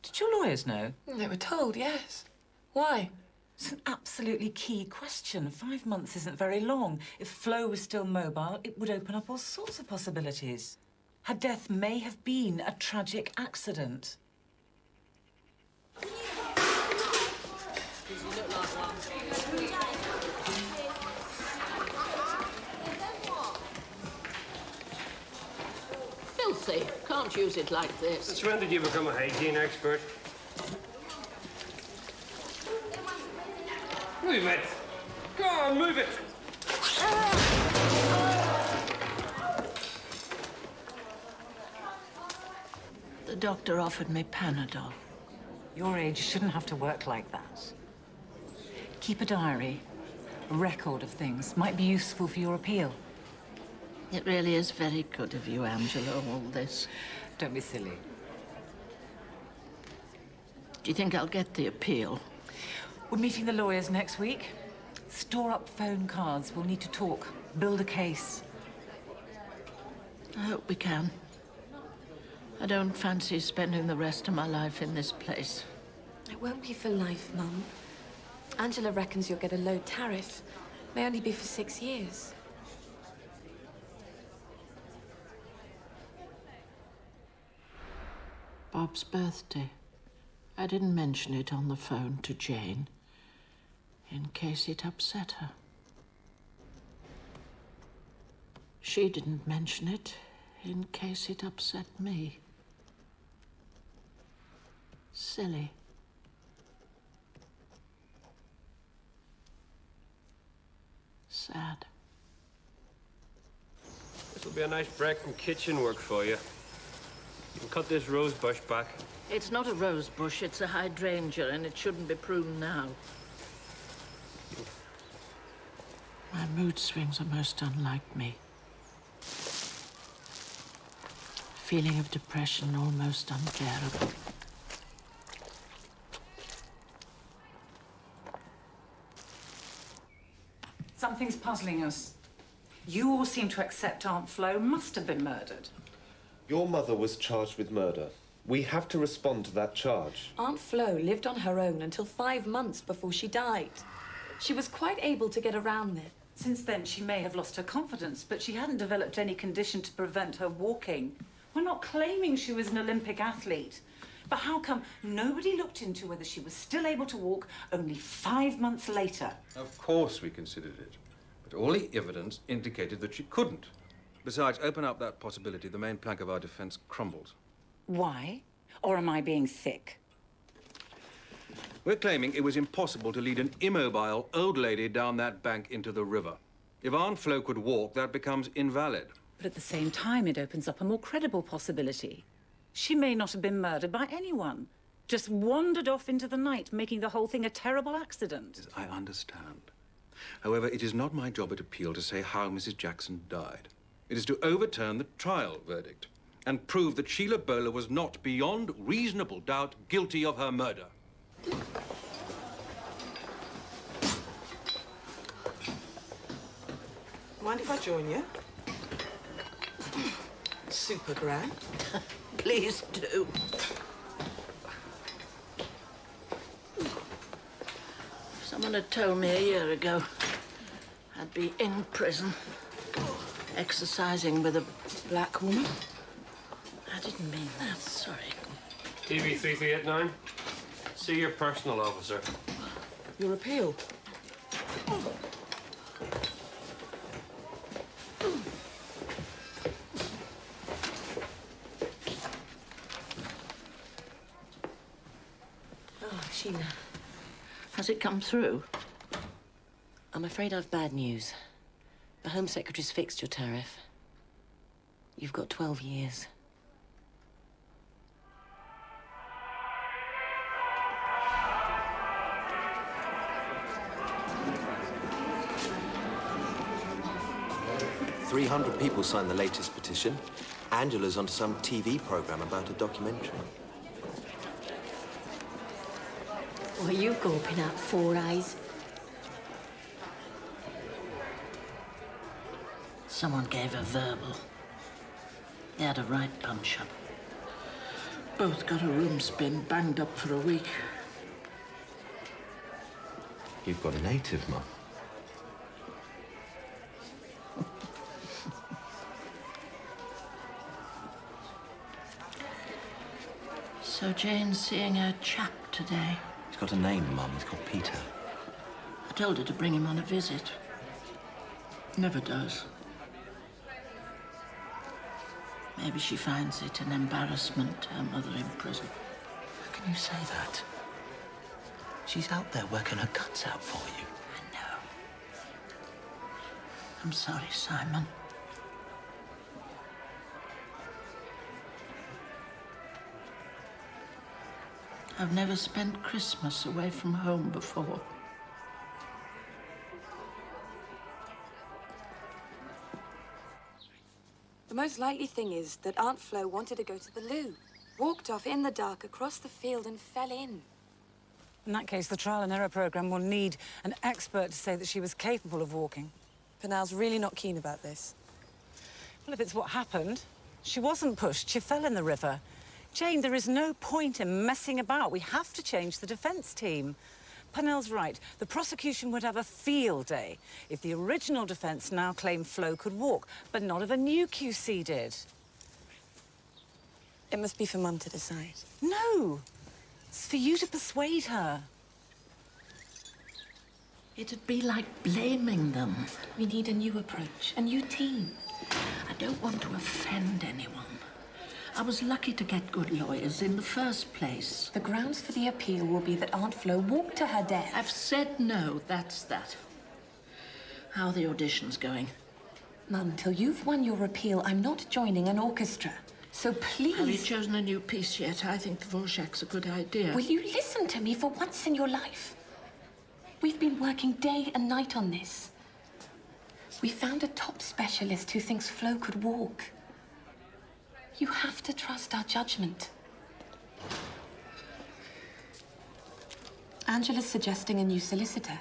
Did your lawyers know? They were told, yes. Why? It's an absolutely key question. 5 months isn't very long. If Flo was still mobile, it would open up all sorts of possibilities. Her death may have been a tragic accident. Filthy. Can't use it like this. Since when did you become a hygiene expert? Move it! Go on, move it! The doctor offered me Panadol. Your age shouldn't have to work like that. Keep a diary, a record of things. Might be useful for your appeal. It really is very good of you, Angela, all this. Don't be silly. Do you think I'll get the appeal? We're meeting the lawyers next week. Store up phone cards. We'll need to talk. Build a case. I hope we can. I don't fancy spending the rest of my life in this place. It won't be for life, Mum. Angela reckons you'll get a low tariff. May only be for 6 years. Bob's birthday. I didn't mention it on the phone to Jane, in case it upset her. She didn't mention it, in case it upset me. Silly. Sad. This will be a nice break from kitchen work for you. You can cut this rose bush back. It's not a rose bush, it's a hydrangea, and it shouldn't be pruned now. My mood swings are most unlike me. Feeling of depression almost unbearable. Something's puzzling us. You all seem to accept Aunt Flo must have been murdered. Your mother was charged with murder. We have to respond to that charge. Aunt Flo lived on her own until 5 months before she died. She was quite able to get around it. Since then, she may have lost her confidence, but she hadn't developed any condition to prevent her walking. We're not claiming she was an Olympic athlete. But how come nobody looked into whether she was still able to walk only 5 months later? Of course we considered it. But all the evidence indicated that she couldn't. Besides, open up that possibility, the main plank of our defense crumbles. Why? Or am I being thick? We're claiming it was impossible to lead an immobile old lady down that bank into the river. If Aunt Flo could walk, that becomes invalid. But at the same time, it opens up a more credible possibility. She may not have been murdered by anyone. Just wandered off into the night, making the whole thing a terrible accident. I understand. However, it is not my job at appeal to say how Mrs. Jackson died. It is to overturn the trial verdict and prove that Sheila Bowler was not, beyond reasonable doubt, guilty of her murder. Mind if I join you? Super grand. Please do. Someone had told me a year ago I'd be in prison, exercising with a black woman. I didn't mean that, sorry. TV 3389. See your personal officer. Your appeal. Oh, Sheila. Has it come through? I'm I'm afraid I've bad news. The Home Secretary's fixed your tariff. You've got 12 years. "300 people signed the latest petition. Angela's onto some TV program about a documentary." What are you gawping at, Four Eyes? Someone gave her verbal. They had a right punch-up. Both got a room spin, banged up for a week. You've got a native, Mum. So Jane's seeing her chap today. He's got a name, Mum. He's called Peter. I told her to bring him on a visit. Never does. Maybe she finds it an embarrassment, her mother in prison. How can you say that? She's out there working her guts out for you. I know. I'm sorry, Simon. I've never spent Christmas away from home before. The most likely thing is that Aunt Flo wanted to go to the loo, walked off in the dark across the field and fell in. In that case, the trial and error program will need an expert to say that she was capable of walking. Penal's really not keen about this. Well, if it's what happened, she wasn't pushed, she fell in the river. Jane, there is no point in messing about. We have to change the defence team. Purnell's right. The prosecution would have a field day if the original defence now claimed Flo could walk, but not if a new QC did. It must be for Mum to decide. No! It's for you to persuade her. It'd be like blaming them. We need a new approach, a new team. I don't want to offend anyone. I was lucky to get good lawyers in the first place. The grounds for the appeal will be that Aunt Flo walked to her death. I've said no, that's that. How are the auditions going? Mum, till you've won your appeal, I'm not joining an orchestra. So please... Have you chosen a new piece yet? I think Dvorak's a good idea. Will you listen to me for once in your life? We've been working day and night on this. We found a top specialist who thinks Flo could walk. You have to trust our judgment. Angela's suggesting a new solicitor.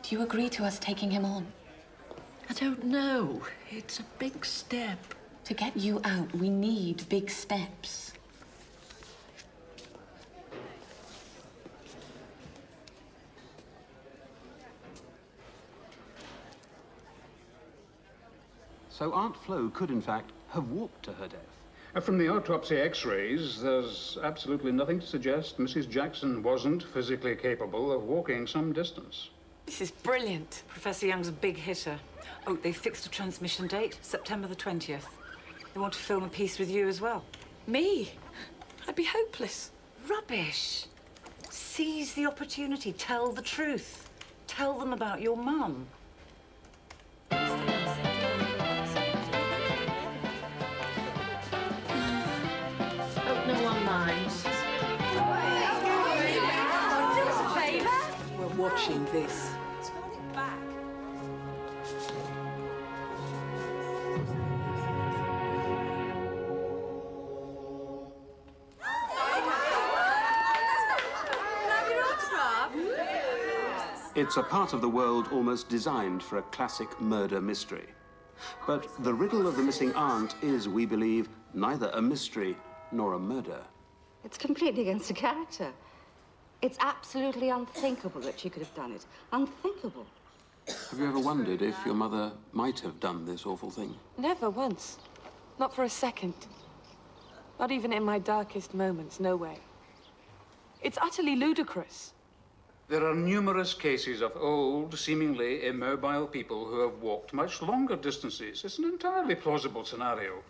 Do you agree to us taking him on? I don't know. It's a big step. To get you out, we need big steps. So Aunt Flo could, in fact, have walked to her death. From the autopsy x-rays, there's absolutely nothing to suggest Mrs. Jackson wasn't physically capable of walking some distance. This is brilliant. Professor Young's a big hitter. Oh, they fixed a transmission date, September the 20th. They want to film a piece with you as well. Me? I'd be hopeless. Rubbish. Seize the opportunity. Tell the truth. Tell them about your mum. Hope no one minds. Do us a favour. We're watching this. It's a part of the world almost designed for a classic murder mystery. But the riddle of the missing aunt is, we believe, neither a mystery nor a murder. It's completely against the character. It's absolutely unthinkable that she could have done it. Unthinkable. Have you ever wondered if your mother might have done this awful thing? Never once. Not for a second. Not even in my darkest moments, no way. It's utterly ludicrous. There are numerous cases of old, seemingly immobile people who have walked much longer distances. It's an entirely plausible scenario.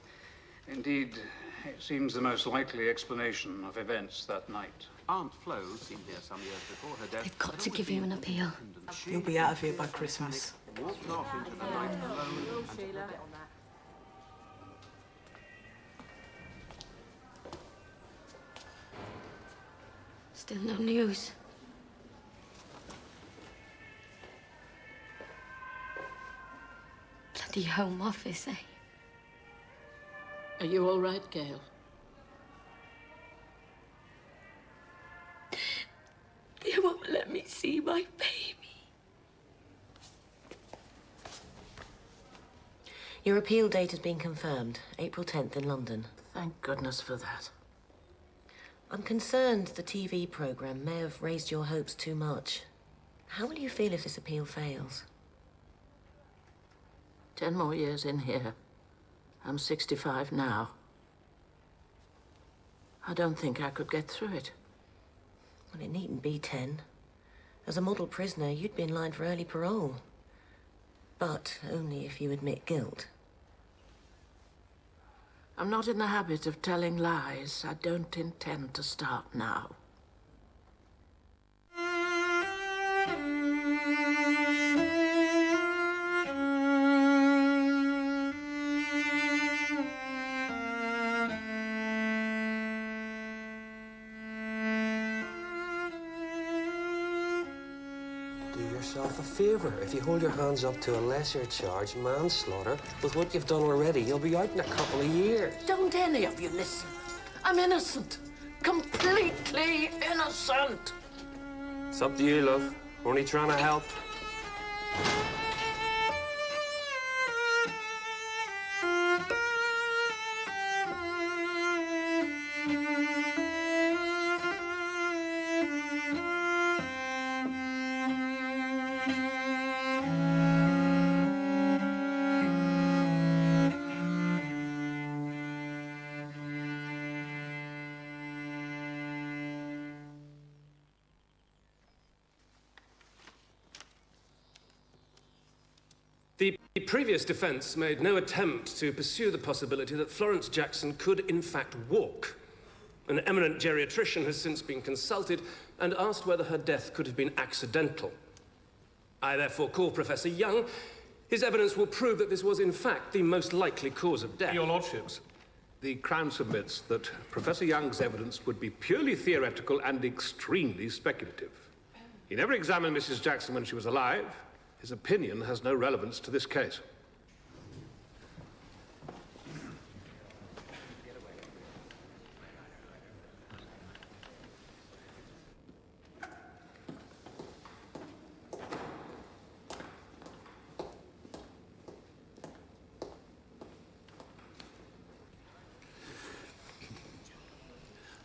Indeed, it seems the most likely explanation of events that night. Aunt Flo, seen here some years before her death... They've got to give you an appeal. You'll be out of here by Christmas. Walked off into the night alone. Still no news. Bloody Home Office, eh? Are you all right, Gail? They won't let me see my baby. Your appeal date has been confirmed, April 10th in London. Thank goodness for that. I'm concerned the TV programme may have raised your hopes too much. How will you feel if this appeal fails? 10 more years in here. I'm 65 now. I don't think I could get through it. Well, it needn't be 10. As a model prisoner, you'd be in line for early parole. But only if you admit guilt. I'm not in the habit of telling lies. I don't intend to start now. Yourself a favour. If you hold your hands up to a lesser charge, manslaughter, with what you've done already, you'll be out in a couple of years. Don't any of you listen. I'm innocent. Completely innocent. It's up to you, love. Only trying to help. The previous defense made no attempt to pursue the possibility that Florence Jackson could, in fact, walk. An eminent geriatrician has since been consulted and asked whether her death could have been accidental. I therefore call Professor Young. His evidence will prove that this was, in fact, the most likely cause of death. Your Lordships, the Crown submits that Professor Young's evidence would be purely theoretical and extremely speculative. He never examined Mrs. Jackson when she was alive. His opinion has no relevance to this case.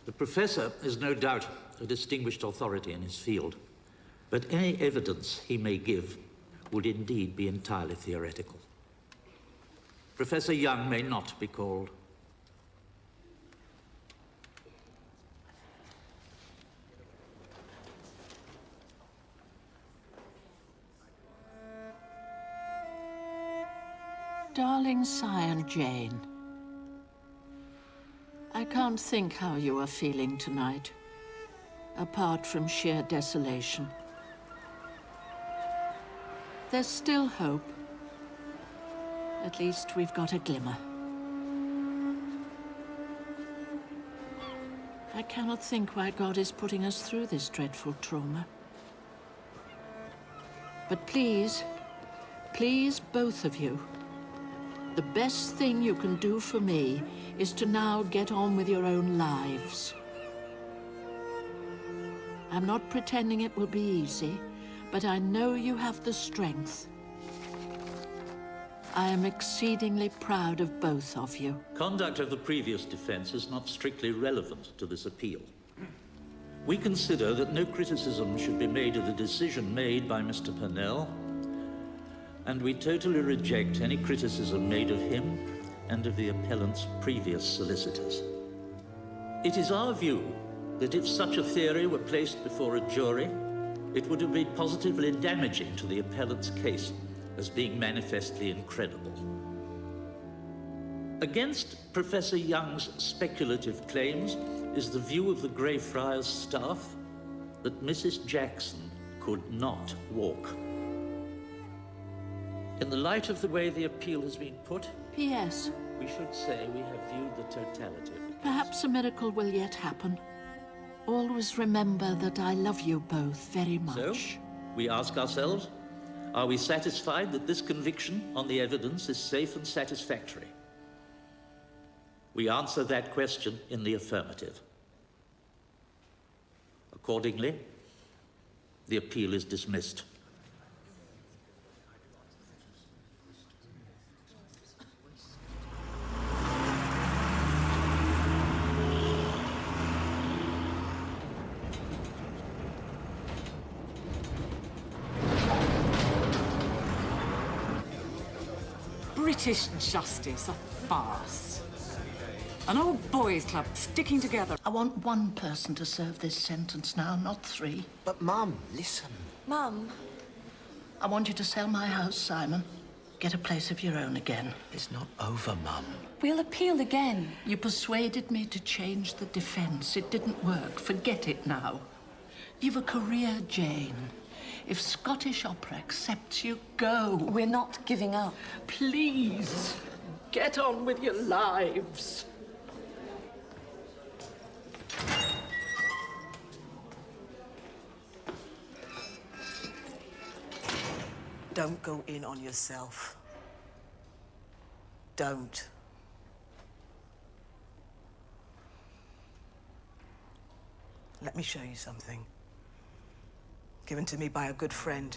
The Professor is no doubt a distinguished authority in his field, but any evidence he may give would indeed be entirely theoretical. Professor Young may not be called. Darling Scion Jane, I can't think how you are feeling tonight, apart from sheer desolation. There's still hope. At least we've got a glimmer. I cannot think why God is putting us through this dreadful trauma. But please, please, both of you, the best thing you can do for me is to now get on with your own lives. I'm not pretending it will be easy, but I know you have the strength. I am exceedingly proud of both of you. Conduct of the previous defense is not strictly relevant to this appeal. We consider that no criticism should be made of the decision made by Mr. Purnell, and we totally reject any criticism made of him and of the appellant's previous solicitors. It is our view that if such a theory were placed before a jury, it would have been positively damaging to the appellant's case as being manifestly incredible. Against Professor Young's speculative claims, is the view of the Greyfriars staff that Mrs. Jackson could not walk. In the light of the way the appeal has been put, P.S. we should say we have viewed the totality of the case. Perhaps a miracle will yet happen. Always remember that I love you both very much. So, we ask ourselves, are we satisfied that this conviction on the evidence is safe and satisfactory? We answer that question in the affirmative. Accordingly, the appeal is dismissed. British justice, a farce. An old boys' club sticking together. I want one person to serve this sentence now, not 3. But, Mum, listen. Mum? I want you to sell my house, Simon. Get a place of your own again. It's not over, Mum. We'll appeal again. You persuaded me to change the defense. It didn't work. Forget it now. You've a career, Jane. If Scottish Opera accepts you, go. We're not giving up. Please, get on with your lives. Don't go in on yourself. Don't. Let me show you something. Given to me by a good friend.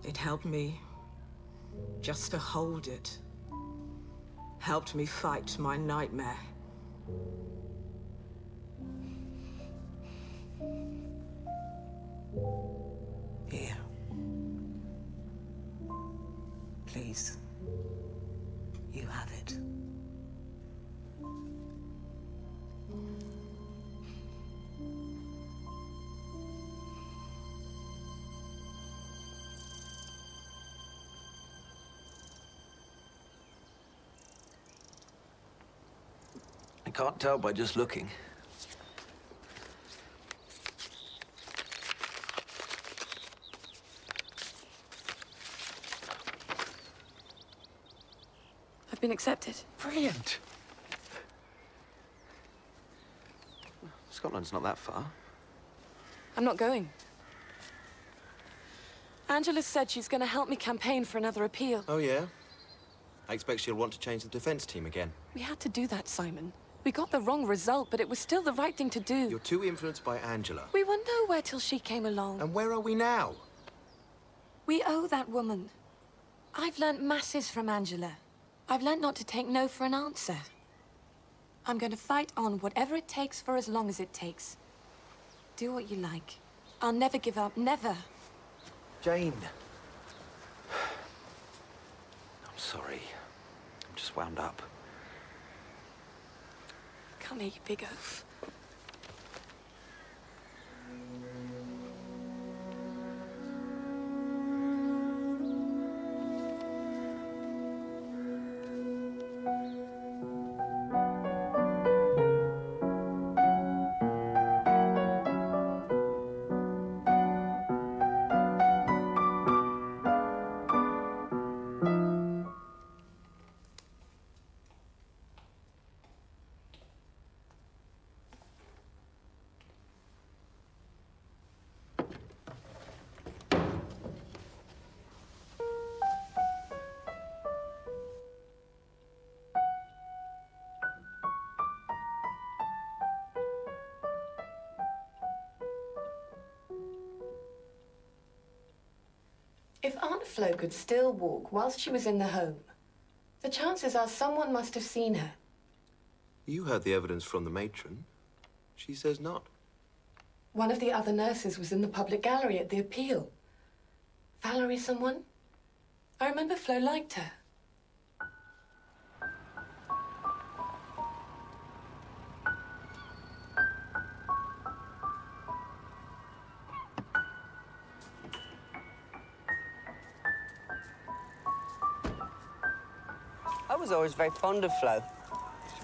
It helped me just to hold it. Helped me fight my nightmare. Here. Please. You have it. I can't tell by just looking. I've been accepted. Brilliant. Scotland's not that far. I'm not going. Angela said she's going to help me campaign for another appeal. Oh, yeah? I expect she'll want to change the defense team again. We had to do that, Simon. We got the wrong result, but it was still the right thing to do. You're too influenced by Angela. We were nowhere till she came along. And where are we now? We owe that woman. I've learnt masses from Angela. I've learnt not to take no for an answer. I'm going to fight on whatever it takes for as long as it takes. Do what you like. I'll never give up, never. Jane. I'm sorry. I'm just wound up. Come here, you big oaf. If Aunt Flo could still walk whilst she was in the home, the chances are someone must have seen her. You heard the evidence from the matron. She says not. One of the other nurses was in the public gallery at the appeal. Valerie someone? I remember Flo liked her. I was always very fond of Flo.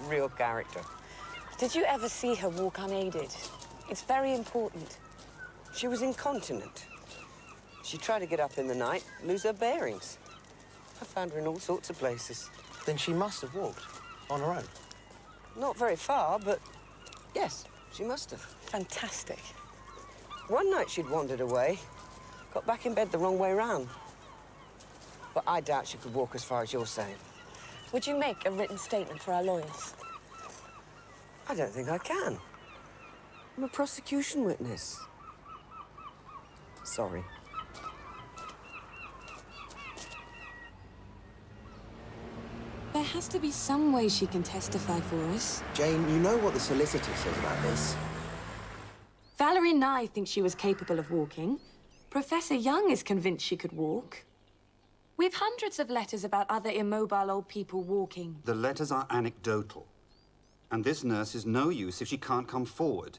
real character. Did you ever see her walk unaided? It's very important. She was incontinent. She tried to get up in the night, lose her bearings. I found her in all sorts of places. Then she must have walked on her own. Not very far, but yes, she must have. Fantastic. One night she'd wandered away, got back in bed the wrong way round. But I doubt she could walk as far as you're saying. Would you make a written statement for our lawyers? I don't think I can. I'm a prosecution witness. Sorry. There has to be some way she can testify for us. Jane, you know what the solicitor says about this. Valerie Nye thinks she was capable of walking. Professor Young is convinced she could walk. We've hundreds of letters about other immobile old people walking. The letters are anecdotal. And this nurse is no use if she can't come forward.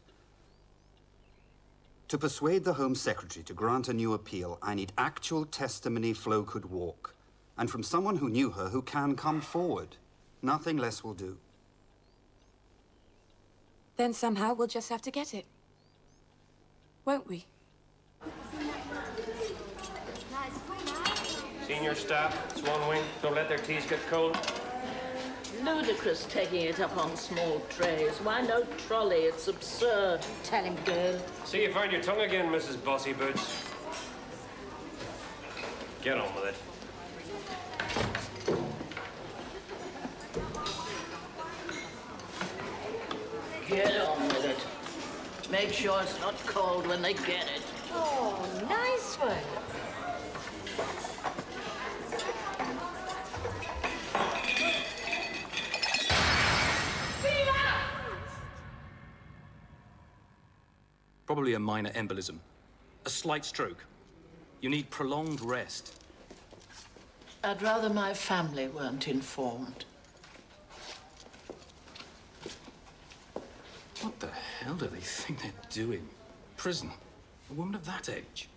To persuade the Home Secretary to grant a new appeal, I need actual testimony Flo could walk. And from someone who knew her who can come forward. Nothing less will do. Then somehow we'll just have to get it. Won't we? Senior staff, Swan Wing, don't let their teas get cold. Ludicrous taking it up on small trays. Why no trolley? It's absurd. Tell him, girl. See you find your tongue again, Mrs. Bossy Boots. Get on with it. Get on with it. Make sure it's not cold when they get it. Oh, nice one. Probably a minor embolism. A slight stroke. You need prolonged rest. I'd rather my family weren't informed. What the hell do they think they're doing? Prison. A woman of that age.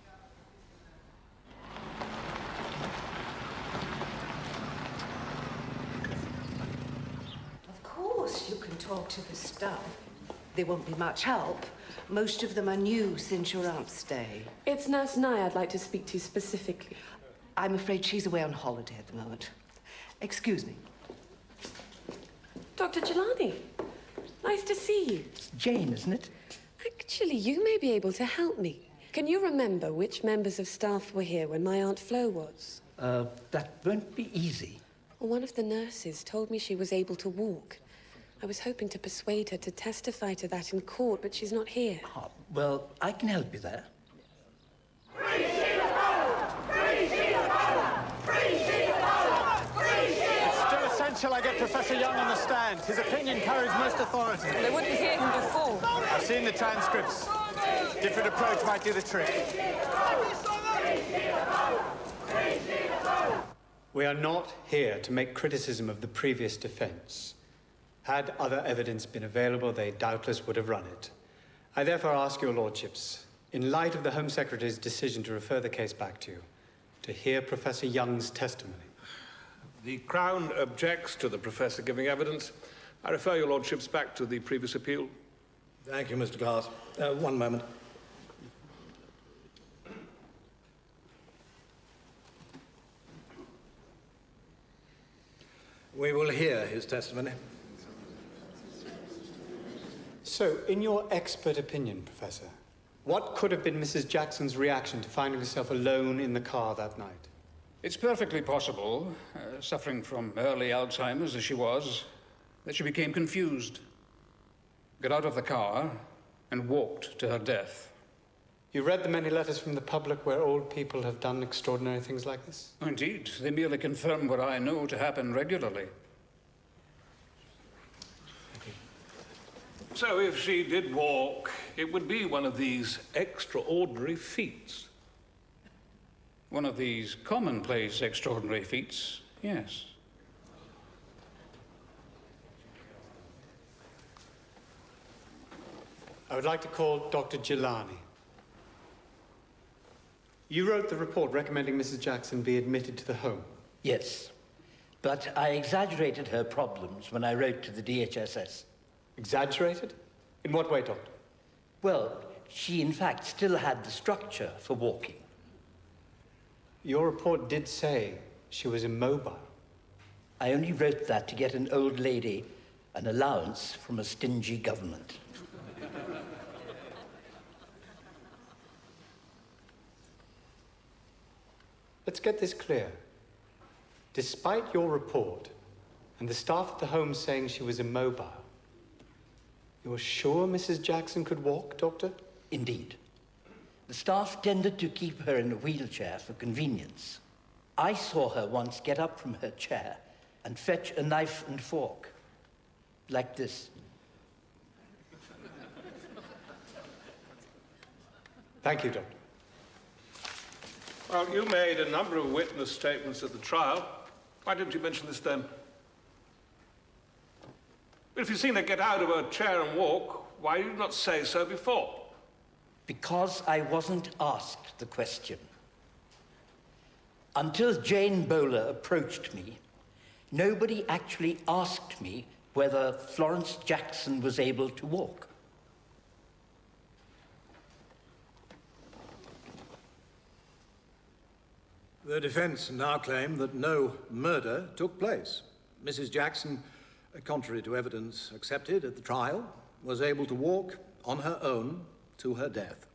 Of course you can talk to the staff. They won't be much help. Most of them are new since your aunt's stay. It's Nurse Nye I'd like to speak to specifically. I'm afraid she's away on holiday at the moment. Excuse me. Dr. Jelani, nice to see you. Jane, isn't it? Actually, you may be able to help me. Can you remember which members of staff were here when my Aunt Flo was? That won't be easy. Well, one of the nurses told me she was able to walk. I was hoping to persuade her to testify to that in court, but she's not here. Oh, well, I can help you there. It's still essential I get Professor Young on the stand. His opinion carries most authority. They wouldn't hear him before. I've seen the transcripts. Different approach might do the trick. We are not here to make criticism of the previous defense. Had other evidence been available, they doubtless would have run it. I therefore ask your lordships, in light of the Home Secretary's decision to refer the case back to you, to hear Professor Young's testimony. The Crown objects to the Professor giving evidence. I refer your lordships back to the previous appeal. Thank you, Mr. Glass. One moment. We will hear his testimony. So, in your expert opinion, Professor, what could have been Mrs. Jackson's reaction to finding herself alone in the car that night? It's perfectly possible, suffering from early Alzheimer's as she was, that she became confused, got out of the car, and walked to her death. You read the many letters from the public where old people have done extraordinary things like this? Indeed, they merely confirm what I know to happen regularly. So if she did walk, it would be one of these extraordinary feats. One of these commonplace extraordinary feats, yes. I would like to call Dr. Jelani. You wrote the report recommending Mrs. Jackson be admitted to the home. Yes. But I exaggerated her problems when I wrote to the DHSS. Exaggerated? In what way, Doctor? Well, she in fact still had the structure for walking. Your report did say she was immobile. I only wrote that to get an old lady an allowance from a stingy government. Let's get this clear. Despite your report and the staff at the home saying she was immobile, you're sure Mrs. Jackson could walk, Doctor? Indeed. The staff tended to keep her in a wheelchair for convenience. I saw her once get up from her chair and fetch a knife and fork, like this. Thank you, Doctor. Well, you made a number of witness statements at the trial. Why didn't you mention this then? But if you've seen her get out of her chair and walk, why did you not say so before? Because I wasn't asked the question. Until Jane Bowler approached me, nobody actually asked me whether Florence Jackson was able to walk. The defense now claim that no murder took place. Mrs. Jackson, contrary to evidence accepted at the trial, was able to walk on her own to her death.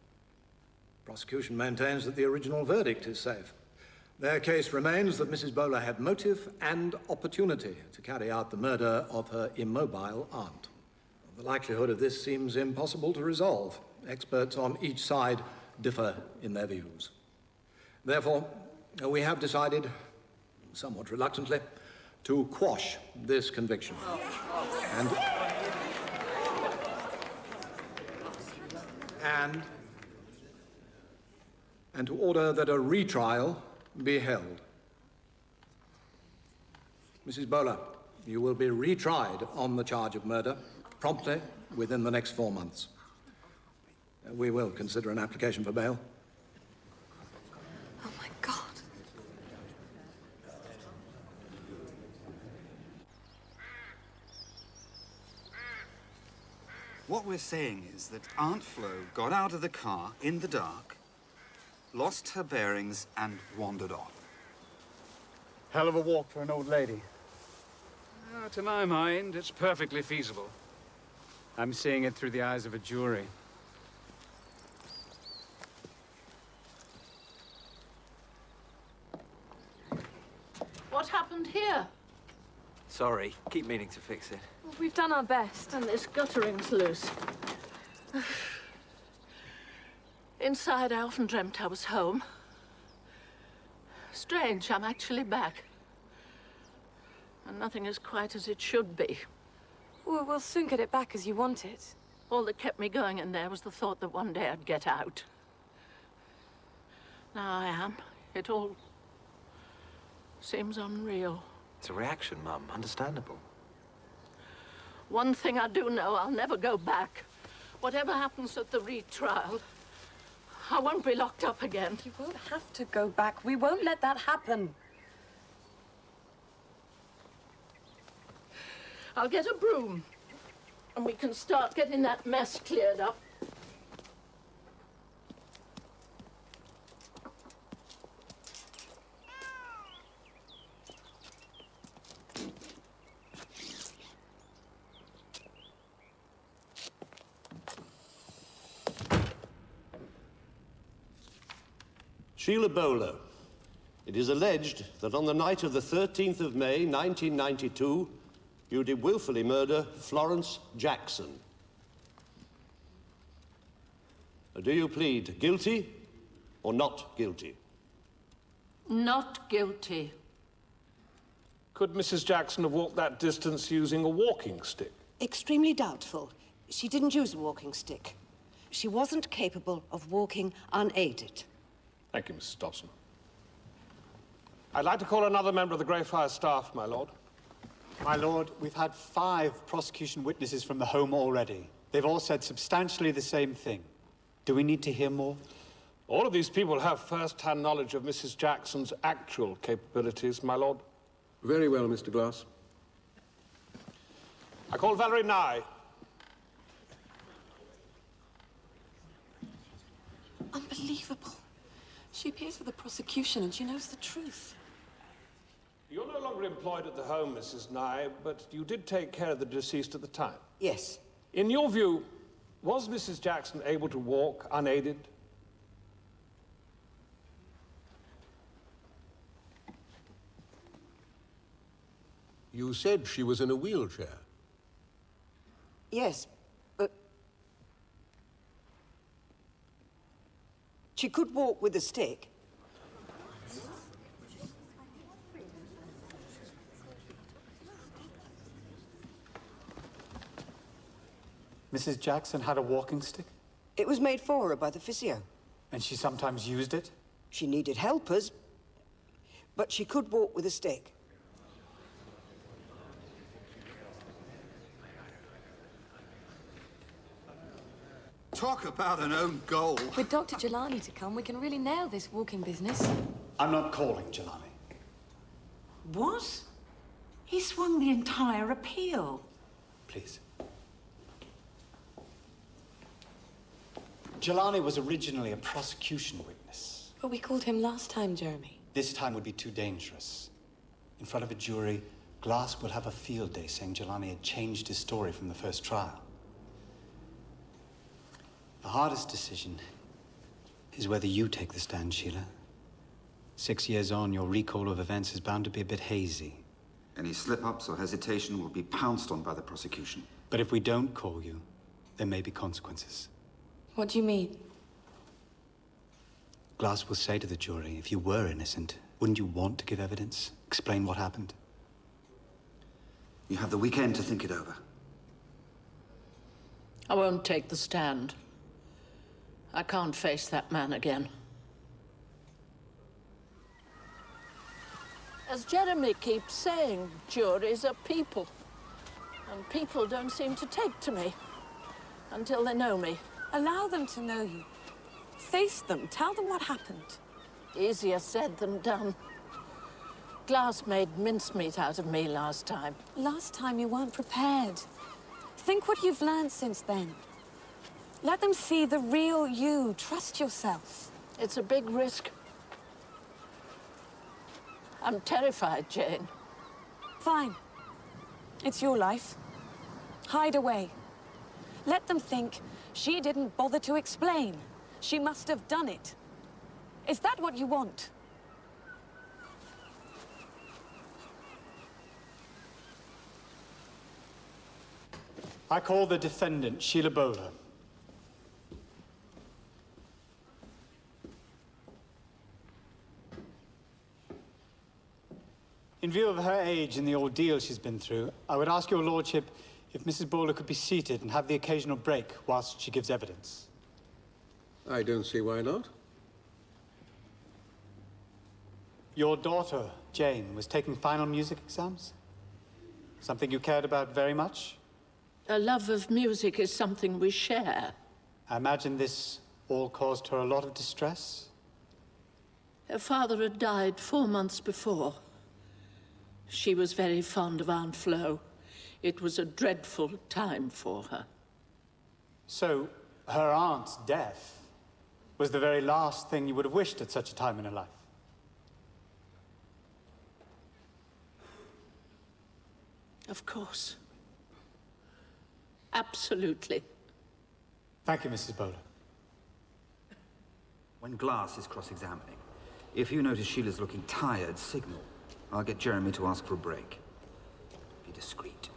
Prosecution maintains that the original verdict is safe. Their case remains that Mrs. Bowler had motive and opportunity to carry out the murder of her immobile aunt. The likelihood of this seems impossible to resolve. Experts on each side differ in their views. Therefore, we have decided, somewhat reluctantly, to quash this conviction. And to order that a retrial be held. Mrs. Bowler, you will be retried on the charge of murder promptly within the next 4 months. We will consider an application for bail. Oh, my God. What we're saying is that Aunt Flo got out of the car in the dark, lost her bearings, and wandered off. Hell of a walk for an old lady. To my mind, it's perfectly feasible. I'm seeing it through the eyes of a jury. What happened here? Sorry, keep meaning to fix it. Well, we've done our best. And this guttering's loose. Inside, I often dreamt I was home. Strange, I'm actually back. And nothing is quite as it should be. Well, we'll soon get it back as you want it. All that kept me going in there was the thought that one day I'd get out. Now I am. It all seems unreal. It's a reaction, Mum. Understandable. One thing I do know, I'll never go back. Whatever happens at the retrial, I won't be locked up again. You won't have to go back. We won't let that happen. I'll get a broom, and we can start getting that mess cleared up. Sheila Bowler, it is alleged that on the night of the 13th of May, 1992, you did willfully murder Florence Jackson. Do you plead guilty or not guilty? Not guilty. Could Mrs. Jackson have walked that distance using a walking stick? Extremely doubtful. She didn't use a walking stick. She wasn't capable of walking unaided. Thank you, Mrs. Dobson. I'd like to call another member of the Greyfriars staff, my lord. My lord, we've had 5 prosecution witnesses from the home already. They've all said substantially the same thing. Do we need to hear more? All of these people have first-hand knowledge of Mrs. Jackson's actual capabilities, my lord. Very well, Mr. Glass. I call Valerie Nye. Unbelievable. She appears for the prosecution and she knows the truth. You're no longer employed at the home, Mrs. Nye, but you did take care of the deceased at the time. Yes. In your view, was Mrs. Jackson able to walk unaided? You said she was in a wheelchair. Yes, but she could walk with a stick. Mrs. Jackson had a walking stick? It was made for her by the physio. And she sometimes used it? She needed helpers, but she could walk with a stick. Talk about an own goal. With Dr. Jelani to come, we can really nail this walking business. I'm not calling Jelani. What? He swung the entire appeal. Please. Jelani was originally a prosecution witness. But we called him last time, Jeremy. This time would be too dangerous. In front of a jury, Glass will have a field day saying Jelani had changed his story from the first trial. The hardest decision is whether you take the stand, Sheila. 6 years on, your recall of events is bound to be a bit hazy. Any slip-ups or hesitation will be pounced on by the prosecution. But if we don't call you, there may be consequences. What do you mean? Glass will say to the jury, if you were innocent, wouldn't you want to give evidence? Explain what happened? You have the weekend to think it over. I won't take the stand. I can't face that man again. As Jeremy keeps saying, juries are people. And people don't seem to take to me until they know me. Allow them to know you. Face them. Tell them what happened. Easier said than done. Glass made mincemeat out of me last time. Last time you weren't prepared. Think what you've learned since then. Let them see the real you. Trust yourself. It's a big risk. I'm terrified, Jane. Fine. It's your life. Hide away. Let them think she didn't bother to explain. She must have done it. Is that what you want? I call the defendant, Sheila Bowler. In view of her age and the ordeal she's been through, I would ask your lordship if Mrs. Bowler could be seated and have the occasional break whilst she gives evidence. I don't see why not. Your daughter, Jane, was taking final music exams? Something you cared about very much? A love of music is something we share. I imagine this all caused her a lot of distress? Her father had died 4 months before. She was very fond of Aunt Flo. It was a dreadful time for her. So, her aunt's death was the very last thing you would have wished at such a time in her life? Of course. Absolutely. Thank you, Mrs. Bowler. When Glass is cross-examining, if you notice Sheila's looking tired, signal. I'll get Jeremy to ask for a break. Be discreet.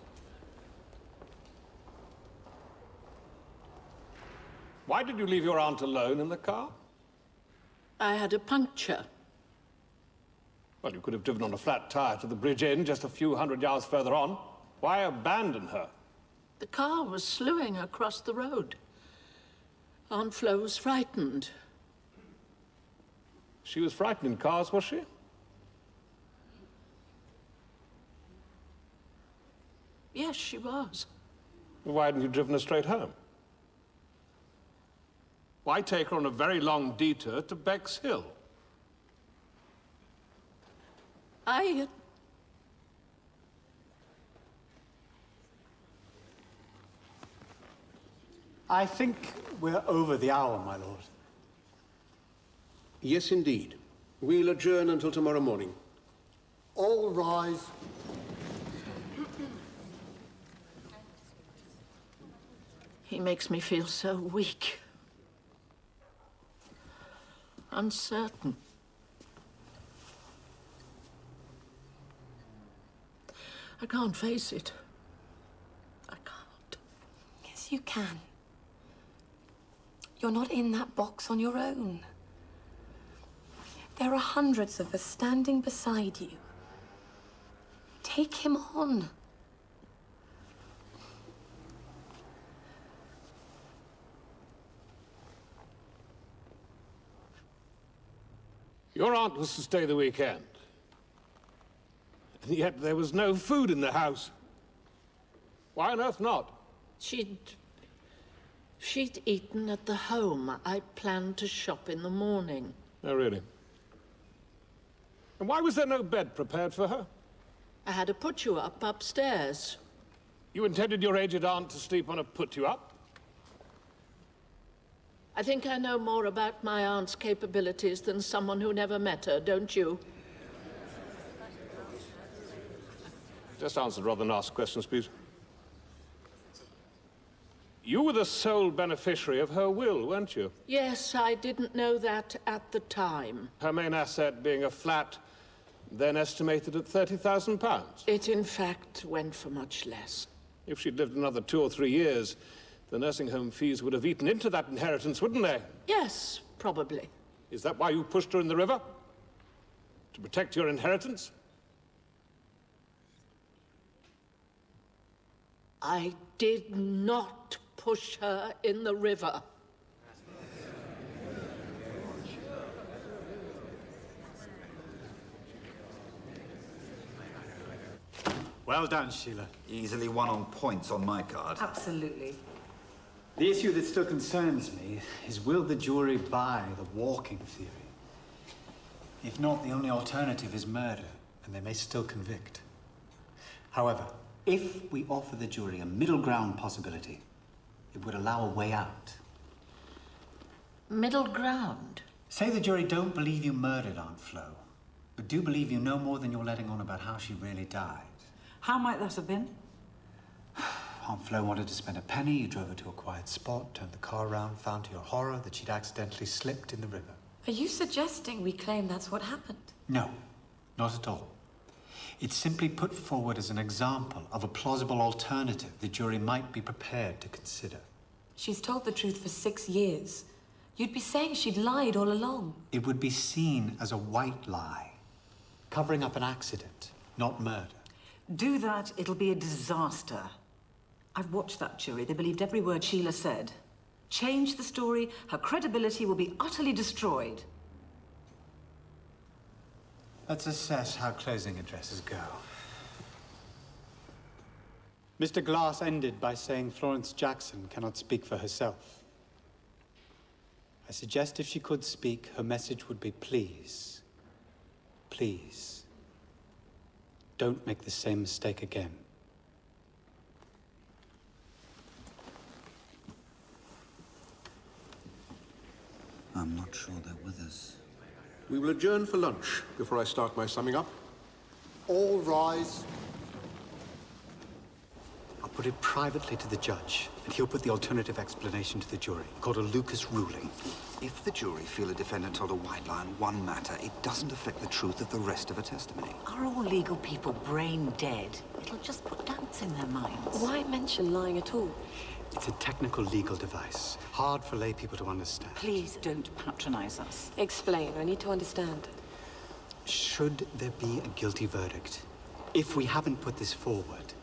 Why did you leave your aunt alone in the car? I had a puncture. Well, you could have driven on a flat tire to the bridge end just a few hundred yards further on. Why abandon her? The car was slewing across the road. Aunt Flo was frightened. She was frightened in cars, was she? Yes, she was. Why hadn't you driven her straight home? Why take her on a very long detour to Beck's Hill? I I think we're over the hour, my lord. Yes, indeed. We'll adjourn until tomorrow morning. All rise. He makes me feel so weak. Uncertain. I can't face it. I can't. Yes, you can. You're not in that box on your own. There are hundreds of us standing beside you. Take him on. Your aunt was to stay the weekend. And yet there was no food in the house. Why on earth not? She'd eaten at the home. I planned to shop in the morning. Oh, really? And why was there no bed prepared for her? I had to put you up upstairs. You intended your aged aunt to sleep on a put-you-up? I think I know more about my aunt's capabilities than someone who never met her, don't you? Just answer rather than ask questions, please. You were the sole beneficiary of her will, weren't you? Yes, I didn't know that at the time. Her main asset being a flat, then estimated at £30,000. It, in fact, went for much less. If she'd lived another 2 or 3 years, the nursing home fees would have eaten into that inheritance, wouldn't they? Yes, probably. Is that why you pushed her in the river? To protect your inheritance? I did not push her in the river. Well done, Sheila. Easily won on points on my card. Absolutely. The issue that still concerns me is, will the jury buy the walking theory? If not, the only alternative is murder, and they may still convict. However, if we offer the jury a middle ground possibility, it would allow a way out. Middle ground? Say the jury don't believe you murdered Aunt Flo, but do believe you know more than you're letting on about how she really died. How might that have been? Aunt Flo wanted to spend a penny, you drove her to a quiet spot, turned the car around, found to your horror that she'd accidentally slipped in the river. Are you suggesting we claim that's what happened? No, not at all. It's simply put forward as an example of a plausible alternative the jury might be prepared to consider. She's told the truth for 6 years. You'd be saying she'd lied all along. It would be seen as a white lie, covering up an accident, not murder. Do that, it'll be a disaster. I've watched that jury. They believed every word Sheila said. Change the story, her credibility will be utterly destroyed. Let's assess how closing addresses go. Mr. Glass ended by saying Florence Jackson cannot speak for herself. I suggest if she could speak, her message would be please, please, don't make the same mistake again. I'm not sure they're with us. We will adjourn for lunch before I start my summing up. All rise. I'll put it privately to the judge, and he'll put the alternative explanation to the jury, called a Lucas ruling. If the jury feel a defendant told a white lie on one matter, it doesn't affect the truth of the rest of her testimony. Are all legal people brain dead? It'll just put doubts in their minds. Why mention lying at all? It's a technical legal device, hard for lay people to understand. Please don't patronize us. Explain. I need to understand. Should there be a guilty verdict, if we haven't put this forward,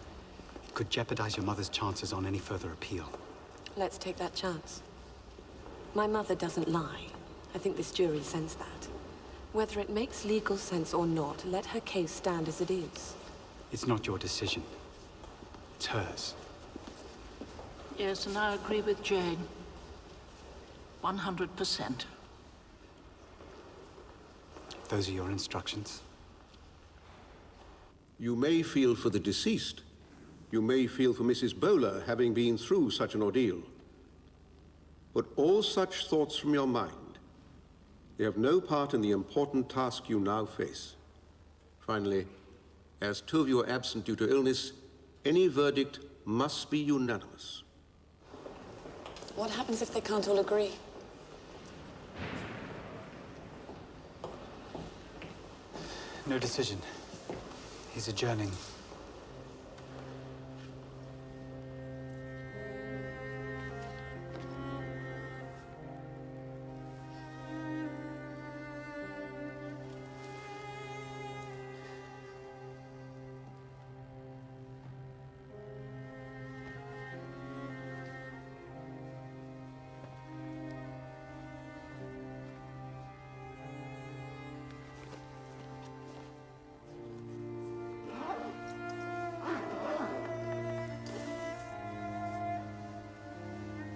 it could jeopardize your mother's chances on any further appeal. Let's take that chance. My mother doesn't lie. I think this jury sense that. Whether it makes legal sense or not, let her case stand as it is. It's not your decision. It's hers. Yes, and I agree with Jane. 100%. Those are your instructions. You may feel for the deceased. You may feel for Mrs. Bowler, having been through such an ordeal. Put all such thoughts from your mind. They have no part in the important task you now face. Finally, as two of you are absent due to illness, any verdict must be unanimous. What happens if they can't all agree? No decision. He's adjourning.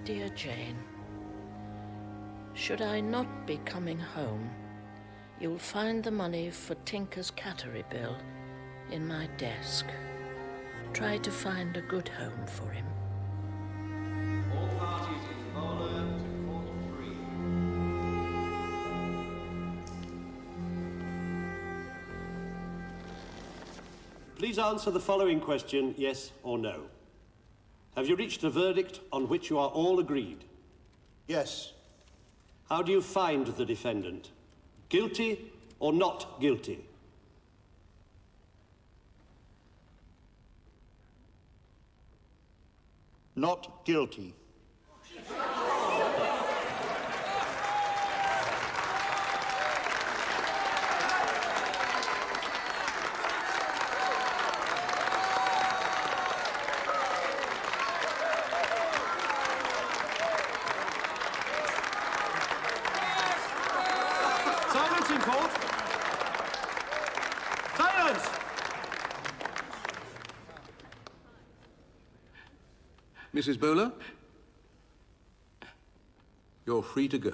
Dear Jane, should I not be coming home, you'll find the money for Tinker's cattery bill in my desk. Try to find a good home for him. All parties in order to court free. Please answer the following question, yes or no. Have you reached a verdict on which you are all agreed? Yes. How do you find the defendant? Guilty or not guilty? Not guilty. Silence in court! Silence! Mrs. Bowler, you're free to go.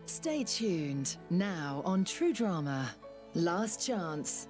Stay tuned, now on True Drama, Last Chance.